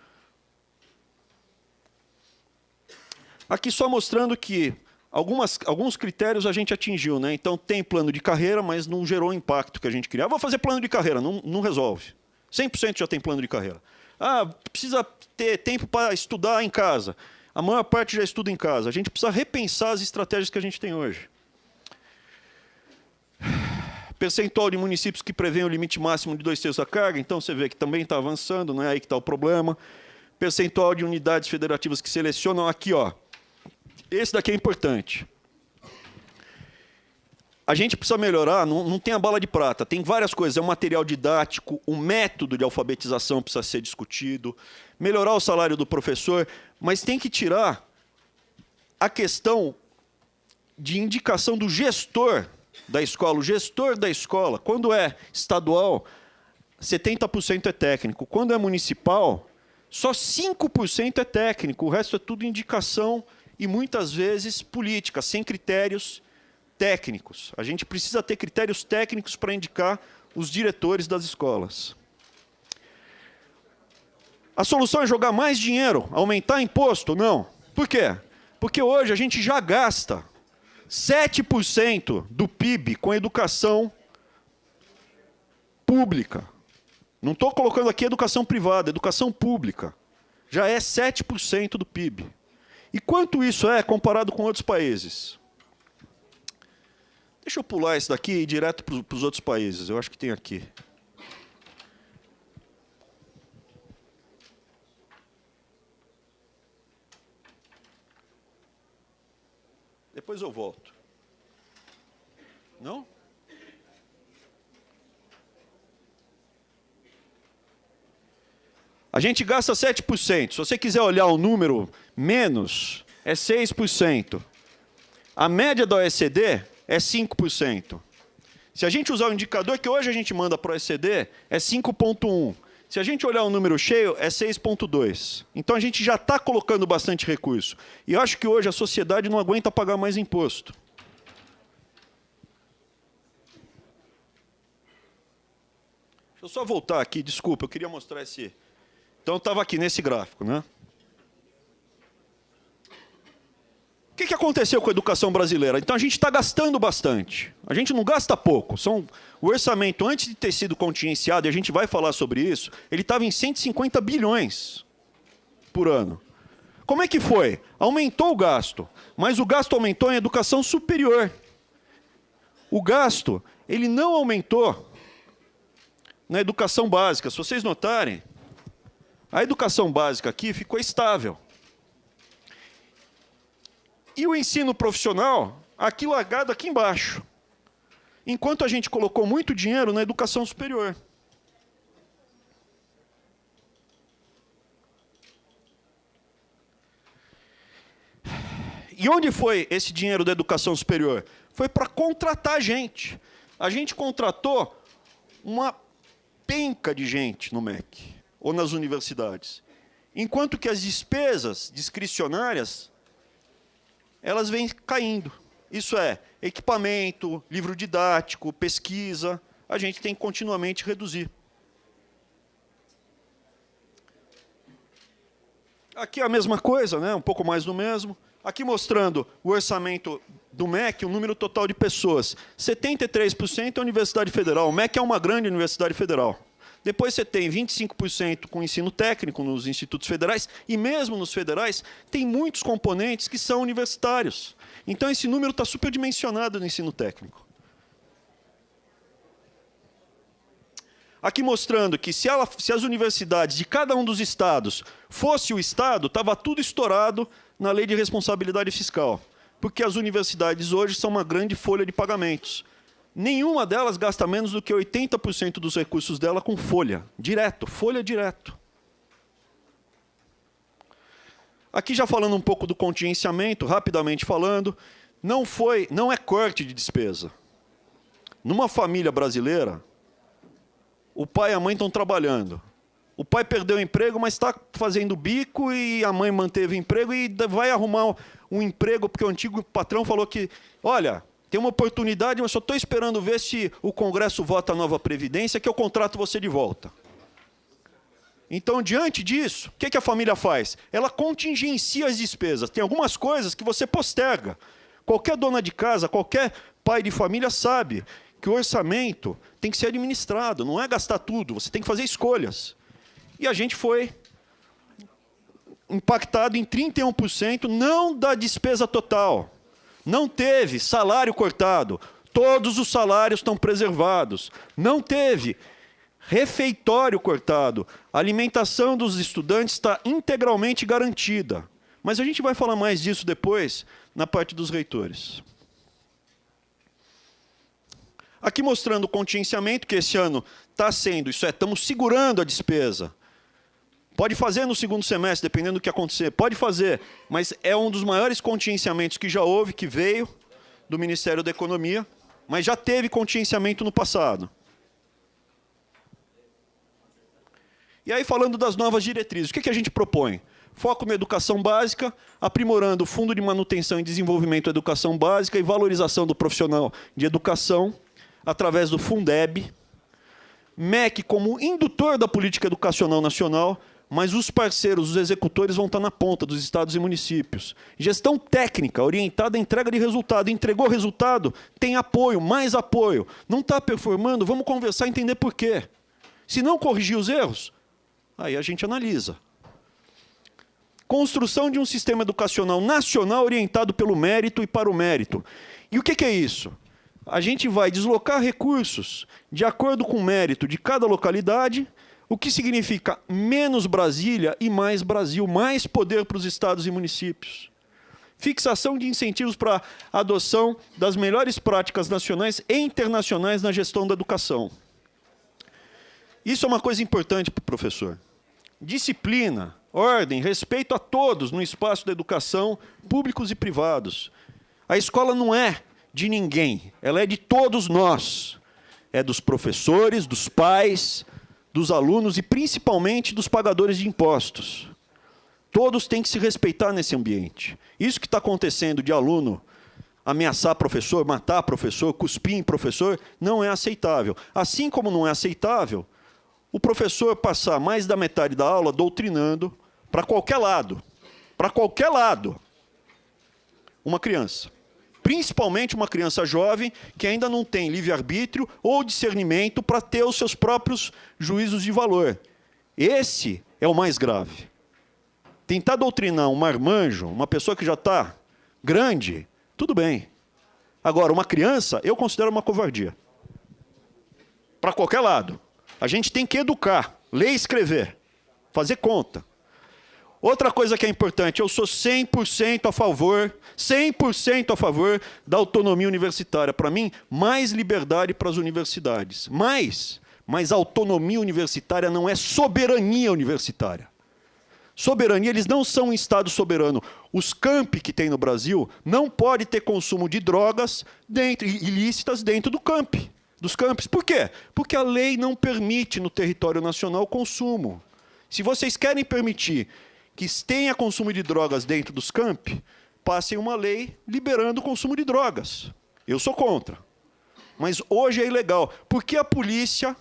Aqui só mostrando que alguns critérios a gente atingiu, né? Então, tem plano de carreira, mas não gerou o impacto que a gente queria. Vou fazer plano de carreira, não resolve. 100% já tem plano de carreira. Precisa ter tempo para estudar em casa. A maior parte já estuda em casa. A gente precisa repensar as estratégias que a gente tem hoje. Percentual de municípios que prevêem o limite máximo de 2/3 da carga. Então, você vê que também está avançando, não é aí que está o problema. Percentual de unidades federativas que selecionam. Aqui, ó. Esse daqui é importante. A gente precisa melhorar, não tem a bala de prata, tem várias coisas. É um material didático, o método de alfabetização precisa ser discutido, melhorar o salário do professor, mas tem que tirar a questão de indicação do gestor da escola. O gestor da escola, quando é estadual, 70% é técnico. Quando é municipal, só 5% é técnico, o resto é tudo indicação e muitas vezes política, sem critérios técnicos. A gente precisa ter critérios técnicos para indicar os diretores das escolas. A solução é jogar mais dinheiro, aumentar imposto? Não. Por quê? Porque hoje a gente já gasta 7% do PIB com educação pública. Não estou colocando aqui educação privada, educação pública. Já é 7% do PIB. E quanto isso é comparado com outros países? Deixa eu pular esse daqui e ir direto para os outros países. Eu acho que tem aqui. Depois eu volto. Não? A gente gasta 7%. Se você quiser olhar o número menos, é 6%. A média da OECD é 5%. Se a gente usar o indicador que hoje a gente manda para o OECD, é 5,1%. Se a gente olhar o número cheio, é 6,2%. Então, a gente já está colocando bastante recurso. E eu acho que hoje a sociedade não aguenta pagar mais imposto. Deixa eu só voltar aqui, desculpa, eu queria mostrar esse... Então, eu estava aqui nesse gráfico, né? O que aconteceu com a educação brasileira? Então, a gente está gastando bastante. A gente não gasta pouco. O orçamento, antes de ter sido contingenciado, e a gente vai falar sobre isso, ele estava em 150 bilhões por ano. Como é que foi? Aumentou o gasto, mas o gasto aumentou em educação superior. O gasto, ele não aumentou na educação básica. Se vocês notarem, a educação básica aqui ficou estável. E o ensino profissional, aqui largado aqui embaixo. Enquanto a gente colocou muito dinheiro na educação superior. E onde foi esse dinheiro da educação superior? Foi para contratar gente. A gente contratou uma penca de gente no MEC, ou nas universidades. Enquanto que as despesas discricionárias, elas vêm caindo. Isso é, equipamento, livro didático, pesquisa, a gente tem que continuamente reduzir. Aqui é a mesma coisa, né? Um pouco mais do mesmo. Aqui mostrando o orçamento do MEC, o número total de pessoas. 73% é a Universidade Federal. O MEC é uma grande universidade federal. Depois você tem 25% com ensino técnico nos institutos federais, e mesmo nos federais, tem muitos componentes que são universitários. Então, esse número está superdimensionado no ensino técnico. Aqui mostrando que se as universidades de cada um dos estados fosse o estado, estava tudo estourado na lei de responsabilidade fiscal. Porque as universidades hoje são uma grande folha de pagamentos. Nenhuma delas gasta menos do que 80% dos recursos dela com folha direto. Aqui já falando um pouco do contingenciamento, rapidamente falando, não é corte de despesa. Numa família brasileira, o pai e a mãe estão trabalhando. O pai perdeu o emprego, mas está fazendo bico, e a mãe manteve o emprego e vai arrumar um emprego, porque o antigo patrão falou que, olha, tem uma oportunidade, mas só estou esperando ver se o Congresso vota a nova Previdência, que eu contrato você de volta. Então, diante disso, o que a família faz? Ela contingencia as despesas. Tem algumas coisas que você posterga. Qualquer dona de casa, qualquer pai de família sabe que o orçamento tem que ser administrado, não é gastar tudo, você tem que fazer escolhas. E a gente foi impactado em 31%, não da despesa total. Não teve salário cortado, todos os salários estão preservados. Não teve refeitório cortado, a alimentação dos estudantes está integralmente garantida. Mas a gente vai falar mais disso depois, na parte dos reitores. Aqui mostrando o contingenciamento, que esse ano está sendo, isso é, estamos segurando a despesa. Pode fazer no segundo semestre, dependendo do que acontecer, pode fazer, mas é um dos maiores contingenciamentos que já houve, que veio do Ministério da Economia, mas já teve contingenciamento no passado. E aí, falando das novas diretrizes, o que a gente propõe? Foco na educação básica, aprimorando o Fundo de Manutenção e Desenvolvimento da Educação Básica e valorização do profissional de educação, através do Fundeb, MEC como indutor da política educacional nacional, mas os parceiros, os executores vão estar na ponta dos estados e municípios. Gestão técnica, orientada à entrega de resultado. Entregou resultado, tem apoio, mais apoio. Não está performando, vamos conversar e entender por quê. Se não corrigir os erros, aí a gente analisa. Construção de um sistema educacional nacional orientado pelo mérito e para o mérito. E o que é isso? A gente vai deslocar recursos de acordo com o mérito de cada localidade, o que significa menos Brasília e mais Brasil, mais poder para os estados e municípios. Fixação de incentivos para a adoção das melhores práticas nacionais e internacionais na gestão da educação. Isso é uma coisa importante para o professor. Disciplina, ordem, respeito a todos no espaço da educação, públicos e privados. A escola não é de ninguém, ela é de todos nós. É dos professores, dos pais, dos alunos e principalmente dos pagadores de impostos. Todos têm que se respeitar nesse ambiente. Isso que está acontecendo de aluno ameaçar professor, matar professor, cuspir em professor, não é aceitável. Assim como não é aceitável o professor passar mais da metade da aula doutrinando para qualquer lado, uma criança. Principalmente uma criança jovem que ainda não tem livre-arbítrio ou discernimento para ter os seus próprios juízos de valor. Esse é o mais grave. Tentar doutrinar um marmanjo, uma pessoa que já está grande, tudo bem. Agora, uma criança, eu considero uma covardia. Para qualquer lado. A gente tem que educar, ler e escrever, fazer conta. Outra coisa que é importante, eu sou 100% a favor da autonomia universitária. Para mim, mais liberdade para as universidades. Mas autonomia universitária não é soberania universitária. Soberania, eles não são um Estado soberano. Os campi que tem no Brasil não pode ter consumo de drogas ilícitas dentro dos campos. Por quê? Porque a lei não permite no território nacional consumo. Se vocês querem permitir que tenha consumo de drogas dentro dos campi, passem uma lei liberando o consumo de drogas. Eu sou contra. Mas hoje é ilegal. Por que a polícia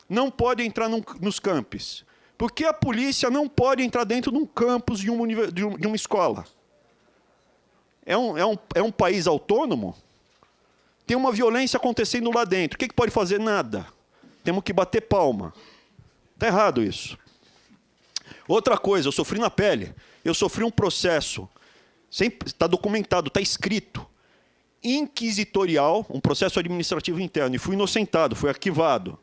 não pode entrar nos campos? Por que a polícia não pode entrar dentro de um campus de uma escola? É um país autônomo? Tem uma violência acontecendo lá dentro. O que pode fazer? Nada. Temos que bater palma. Está errado isso. Outra coisa, eu sofri na pele. Eu sofri um processo, está documentado, está escrito, inquisitorial, um processo administrativo interno, e fui inocentado, fui arquivado.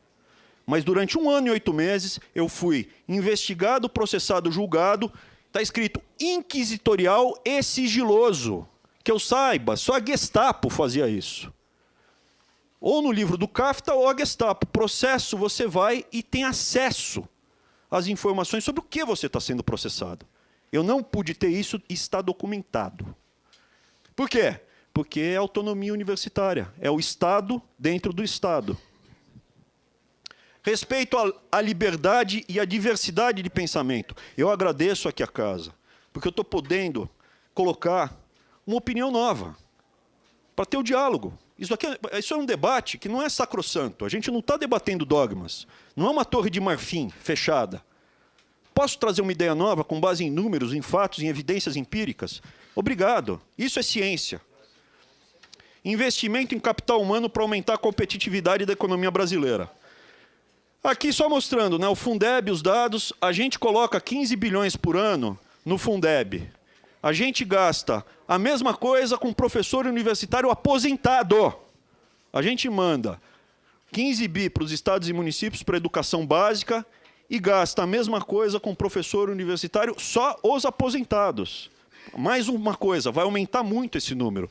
Mas durante 1 ano e 8 meses, eu fui investigado, processado, julgado, está escrito inquisitorial e sigiloso. O Que eu saiba, só a Gestapo fazia isso. Ou no livro do CAFTA ou a Gestapo. Processo, você vai e tem acesso às informações sobre o que você está sendo processado. Eu não pude ter isso e está documentado. Por quê? Porque é autonomia universitária. É o Estado dentro do Estado. Respeito à liberdade e à diversidade de pensamento. Eu agradeço aqui a casa, porque eu estou podendo colocar uma opinião nova, para ter o diálogo. Isso é um debate que não é sacrossanto. A gente não está debatendo dogmas. Não é uma torre de marfim fechada. Posso trazer uma ideia nova com base em números, em fatos, em evidências empíricas? Obrigado. Isso é ciência. Investimento em capital humano para aumentar a competitividade da economia brasileira. Aqui só mostrando, né, o Fundeb, os dados, a gente coloca 15 bilhões por ano no Fundeb. A gente gasta a mesma coisa com professor universitário aposentado. A gente manda 15 bi para os estados e municípios para educação básica e gasta a mesma coisa com professor universitário só os aposentados. Mais uma coisa, vai aumentar muito esse número.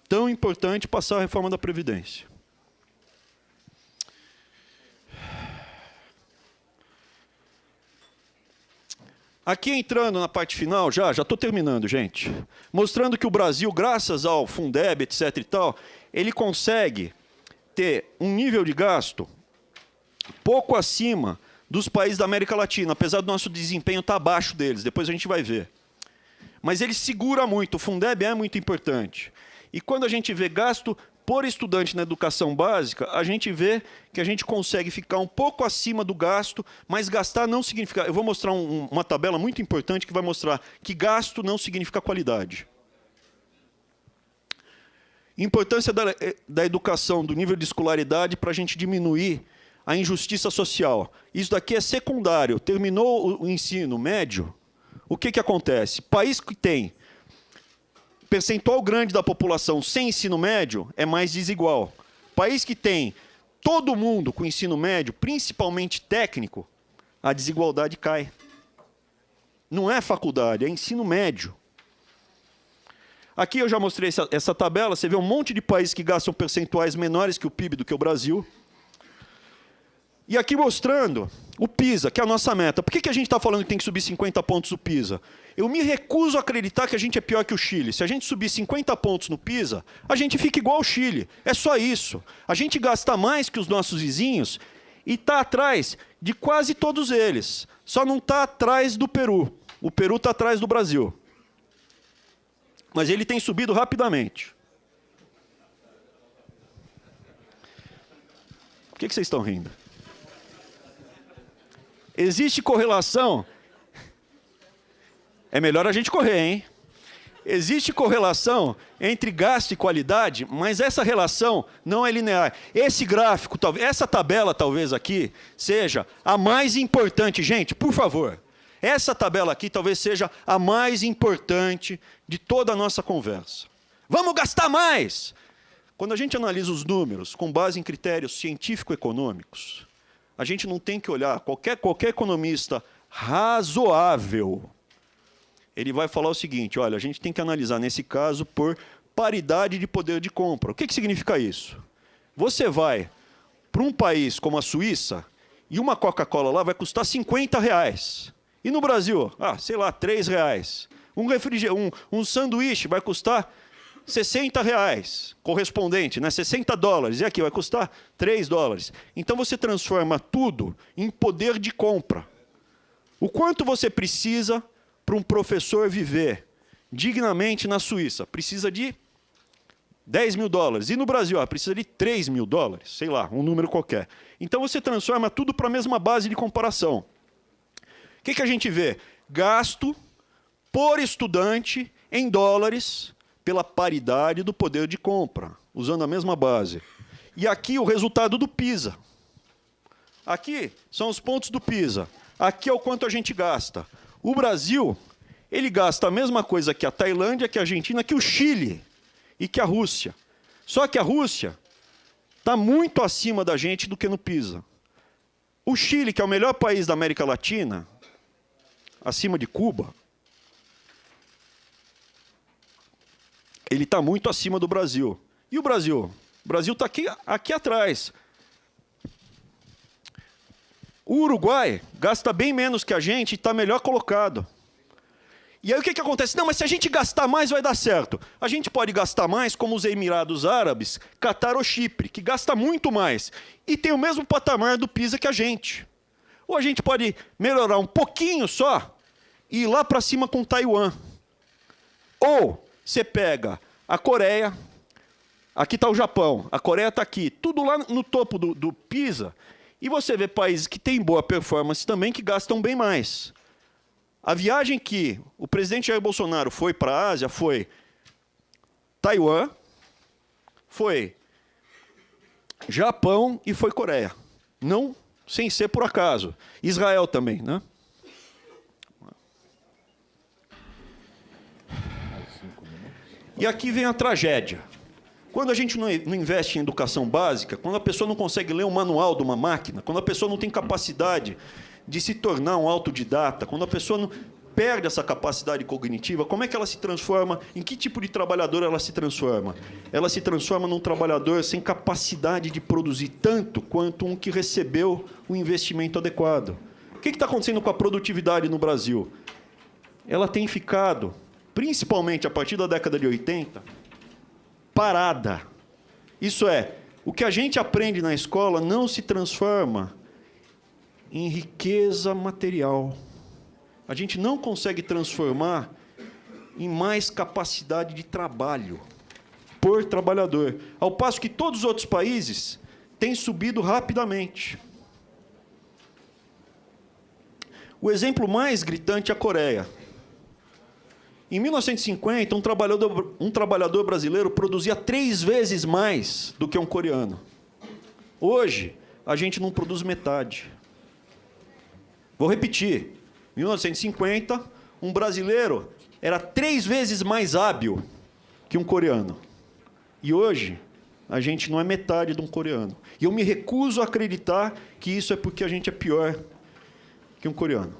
Tão importante passar a reforma da Previdência. Aqui entrando na parte final, já estou terminando, gente. Mostrando que o Brasil, graças ao Fundeb, etc. e tal, ele consegue ter um nível de gasto pouco acima dos países da América Latina, apesar do nosso desempenho estar abaixo deles, depois a gente vai ver. Mas ele segura muito, o Fundeb é muito importante. E quando a gente vê gasto por estudante na educação básica, a gente vê que a gente consegue ficar um pouco acima do gasto, mas gastar não significa... Eu vou mostrar uma tabela muito importante que vai mostrar que gasto não significa qualidade. Importância da educação, do nível de escolaridade para a gente diminuir a injustiça social. Isso daqui é secundário. Terminou o ensino médio, o que acontece? País que tem percentual grande da população sem ensino médio é mais desigual. País que tem todo mundo com ensino médio, principalmente técnico, a desigualdade cai. Não é faculdade, é ensino médio. Aqui eu já mostrei essa tabela, você vê um monte de países que gastam percentuais menores que o PIB do que o Brasil. E aqui mostrando o PISA, que é a nossa meta. Por que a gente está falando que tem que subir 50 pontos o PISA? Eu me recuso a acreditar que a gente é pior que o Chile. Se a gente subir 50 pontos no PISA, a gente fica igual ao Chile. É só isso. A gente gasta mais que os nossos vizinhos e está atrás de quase todos eles. Só não está atrás do Peru. O Peru está atrás do Brasil. Mas ele tem subido rapidamente. Por que vocês estão rindo? Existe correlação? É melhor a gente correr, hein? Existe correlação entre gasto e qualidade, mas essa relação não é linear. Esse gráfico, essa tabela talvez aqui, seja a mais importante. Gente, por favor, essa tabela aqui talvez seja a mais importante de toda a nossa conversa. Vamos gastar mais! Quando a gente analisa os números com base em critérios científico-econômicos, a gente não tem que olhar, qualquer economista razoável, ele vai falar o seguinte, olha, a gente tem que analisar, nesse caso, por paridade de poder de compra. O que significa isso? Você vai para um país como a Suíça, e uma Coca-Cola lá vai custar R$50. E no Brasil, sei lá, R$3. Um sanduíche vai custar R$60, correspondente, né? $60. E aqui vai custar $3. Então você transforma tudo em poder de compra. O quanto você precisa para um professor viver dignamente na Suíça? Precisa de $10 mil. E no Brasil, precisa de $3 mil, sei lá, um número qualquer. Então você transforma tudo para a mesma base de comparação. O que a gente vê? Gasto por estudante em dólares pela paridade do poder de compra, usando a mesma base. E aqui o resultado do PISA. Aqui são os pontos do PISA. Aqui é o quanto a gente gasta. O Brasil, ele gasta a mesma coisa que a Tailândia, que a Argentina, que o Chile e que a Rússia. Só que a Rússia está muito acima da gente do que no PISA. O Chile, que é o melhor país da América Latina, acima de Cuba, ele está muito acima do Brasil. E o Brasil? O Brasil está aqui atrás. O Uruguai gasta bem menos que a gente e está melhor colocado. E aí o que acontece? Não, mas se a gente gastar mais vai dar certo. A gente pode gastar mais como os Emirados Árabes, Catar ou Chipre, que gasta muito mais. E tem o mesmo patamar do PISA que a gente. Ou a gente pode melhorar um pouquinho só e ir lá para cima com Taiwan. Ou você pega a Coreia, aqui está o Japão, a Coreia está aqui, tudo lá no topo do PISA, e você vê países que têm boa performance também, que gastam bem mais. A viagem que o presidente Jair Bolsonaro foi para a Ásia foi Taiwan, foi Japão e foi Coreia. Não sem ser por acaso. Israel também, né? E aqui vem a tragédia. Quando a gente não investe em educação básica, quando a pessoa não consegue ler um manual de uma máquina, quando a pessoa não tem capacidade de se tornar um autodidata, quando a pessoa não perde essa capacidade cognitiva, como é que ela se transforma? Em que tipo de trabalhador ela se transforma? Ela se transforma num trabalhador sem capacidade de produzir tanto quanto um que recebeu o investimento adequado. O que está acontecendo com a produtividade no Brasil? Ela tem ficado, principalmente a partir da década de 80, parada. Isso é, o que a gente aprende na escola não se transforma em riqueza material. A gente não consegue transformar em mais capacidade de trabalho por trabalhador, ao passo que todos os outros países têm subido rapidamente. O exemplo mais gritante é a Coreia. Em 1950, um trabalhador brasileiro produzia 3 vezes mais do que um coreano. Hoje, a gente não produz metade. Vou repetir. Em 1950, um brasileiro era 3 vezes mais hábil que um coreano. E hoje, a gente não é metade de um coreano. E eu me recuso a acreditar que isso é porque a gente é pior que um coreano.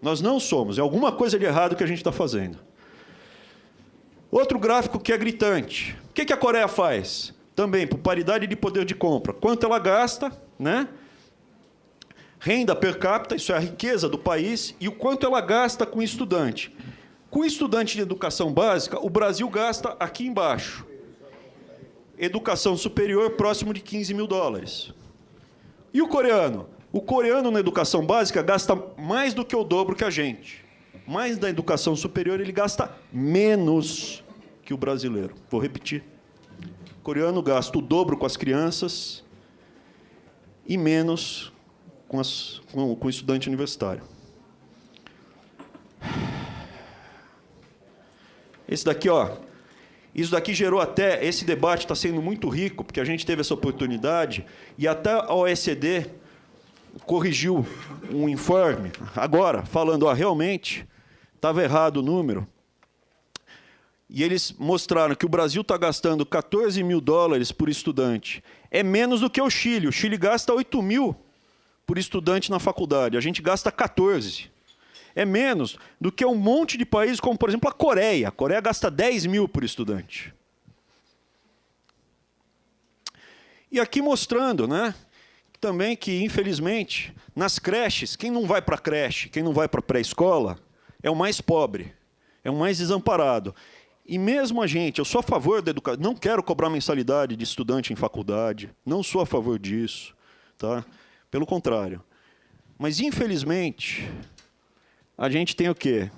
Nós não somos. É alguma coisa de errado que a gente está fazendo. Outro gráfico que é gritante. O que a Coreia faz? Também, por paridade de poder de compra. Quanto ela gasta, né? Renda per capita, isso é a riqueza do país, e o quanto ela gasta com estudante. Com estudante de educação básica, o Brasil gasta aqui embaixo. Educação superior, próximo de 15 mil dólares. E o coreano? O coreano, na educação básica, gasta mais do que o dobro que a gente. Mas na educação superior, ele gasta menos que o brasileiro. Vou repetir. O coreano gasta o dobro com as crianças e menos com o estudante universitário. Esse daqui, ó, isso daqui gerou até... Esse debate está sendo muito rico, porque a gente teve essa oportunidade, e até a OECD corrigiu um informe, agora, falando, ó, realmente, estava errado o número, e eles mostraram que o Brasil está gastando 14 mil dólares por estudante. É menos do que o Chile. O Chile gasta 8 mil por estudante na faculdade. A gente gasta 14. É menos do que um monte de países, como, por exemplo, a Coreia. A Coreia gasta 10 mil por estudante. E aqui mostrando, né, também que, infelizmente, nas creches, quem não vai para a creche, quem não vai para a pré-escola, é o mais pobre, é o mais desamparado. E mesmo a gente, eu sou a favor da educação, não quero cobrar mensalidade de estudante em faculdade, não sou a favor disso, tá? Pelo contrário. Mas, infelizmente, a gente tem o quê?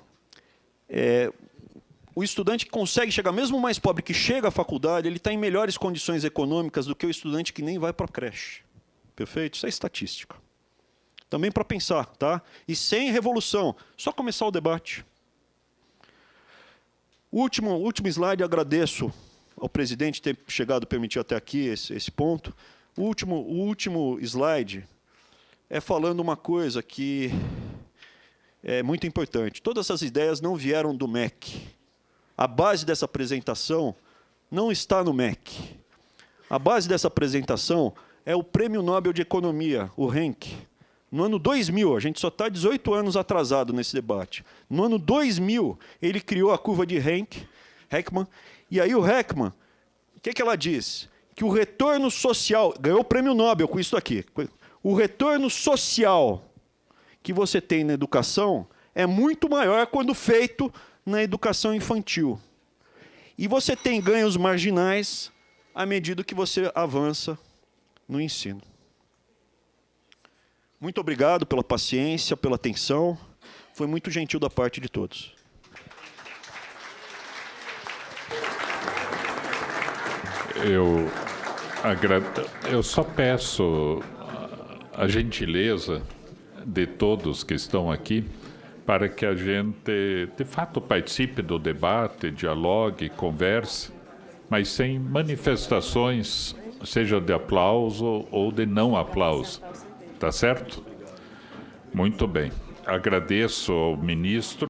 O estudante que consegue chegar, mesmo o mais pobre que chega à faculdade, ele está em melhores condições econômicas do que o estudante que nem vai para a creche. Perfeito? Isso é estatística. Também para pensar, tá? E sem revolução, só começar o debate. O último slide, agradeço ao presidente ter chegado, permitir até aqui esse ponto. O último slide é falando uma coisa que é muito importante. Todas essas ideias não vieram do MEC. A base dessa apresentação não está no MEC. A base dessa apresentação é o Prêmio Nobel de Economia, o Henck. No ano 2000, a gente só está 18 anos atrasado nesse debate. No ano 2000, ele criou a curva de Heckman, E aí o Heckman, o que ela diz? Que o retorno social, ganhou o prêmio Nobel com isso aqui, o retorno social que você tem na educação é muito maior quando feito na educação infantil. E você tem ganhos marginais à medida que você avança no ensino. Muito obrigado pela paciência, pela atenção. Foi muito gentil da parte de todos. Eu só peço a gentileza de todos que estão aqui para que a gente, de fato, participe do debate, dialogue, converse, mas sem manifestações, seja de aplauso ou de não aplauso. Tá certo? Muito bem. Agradeço ao ministro.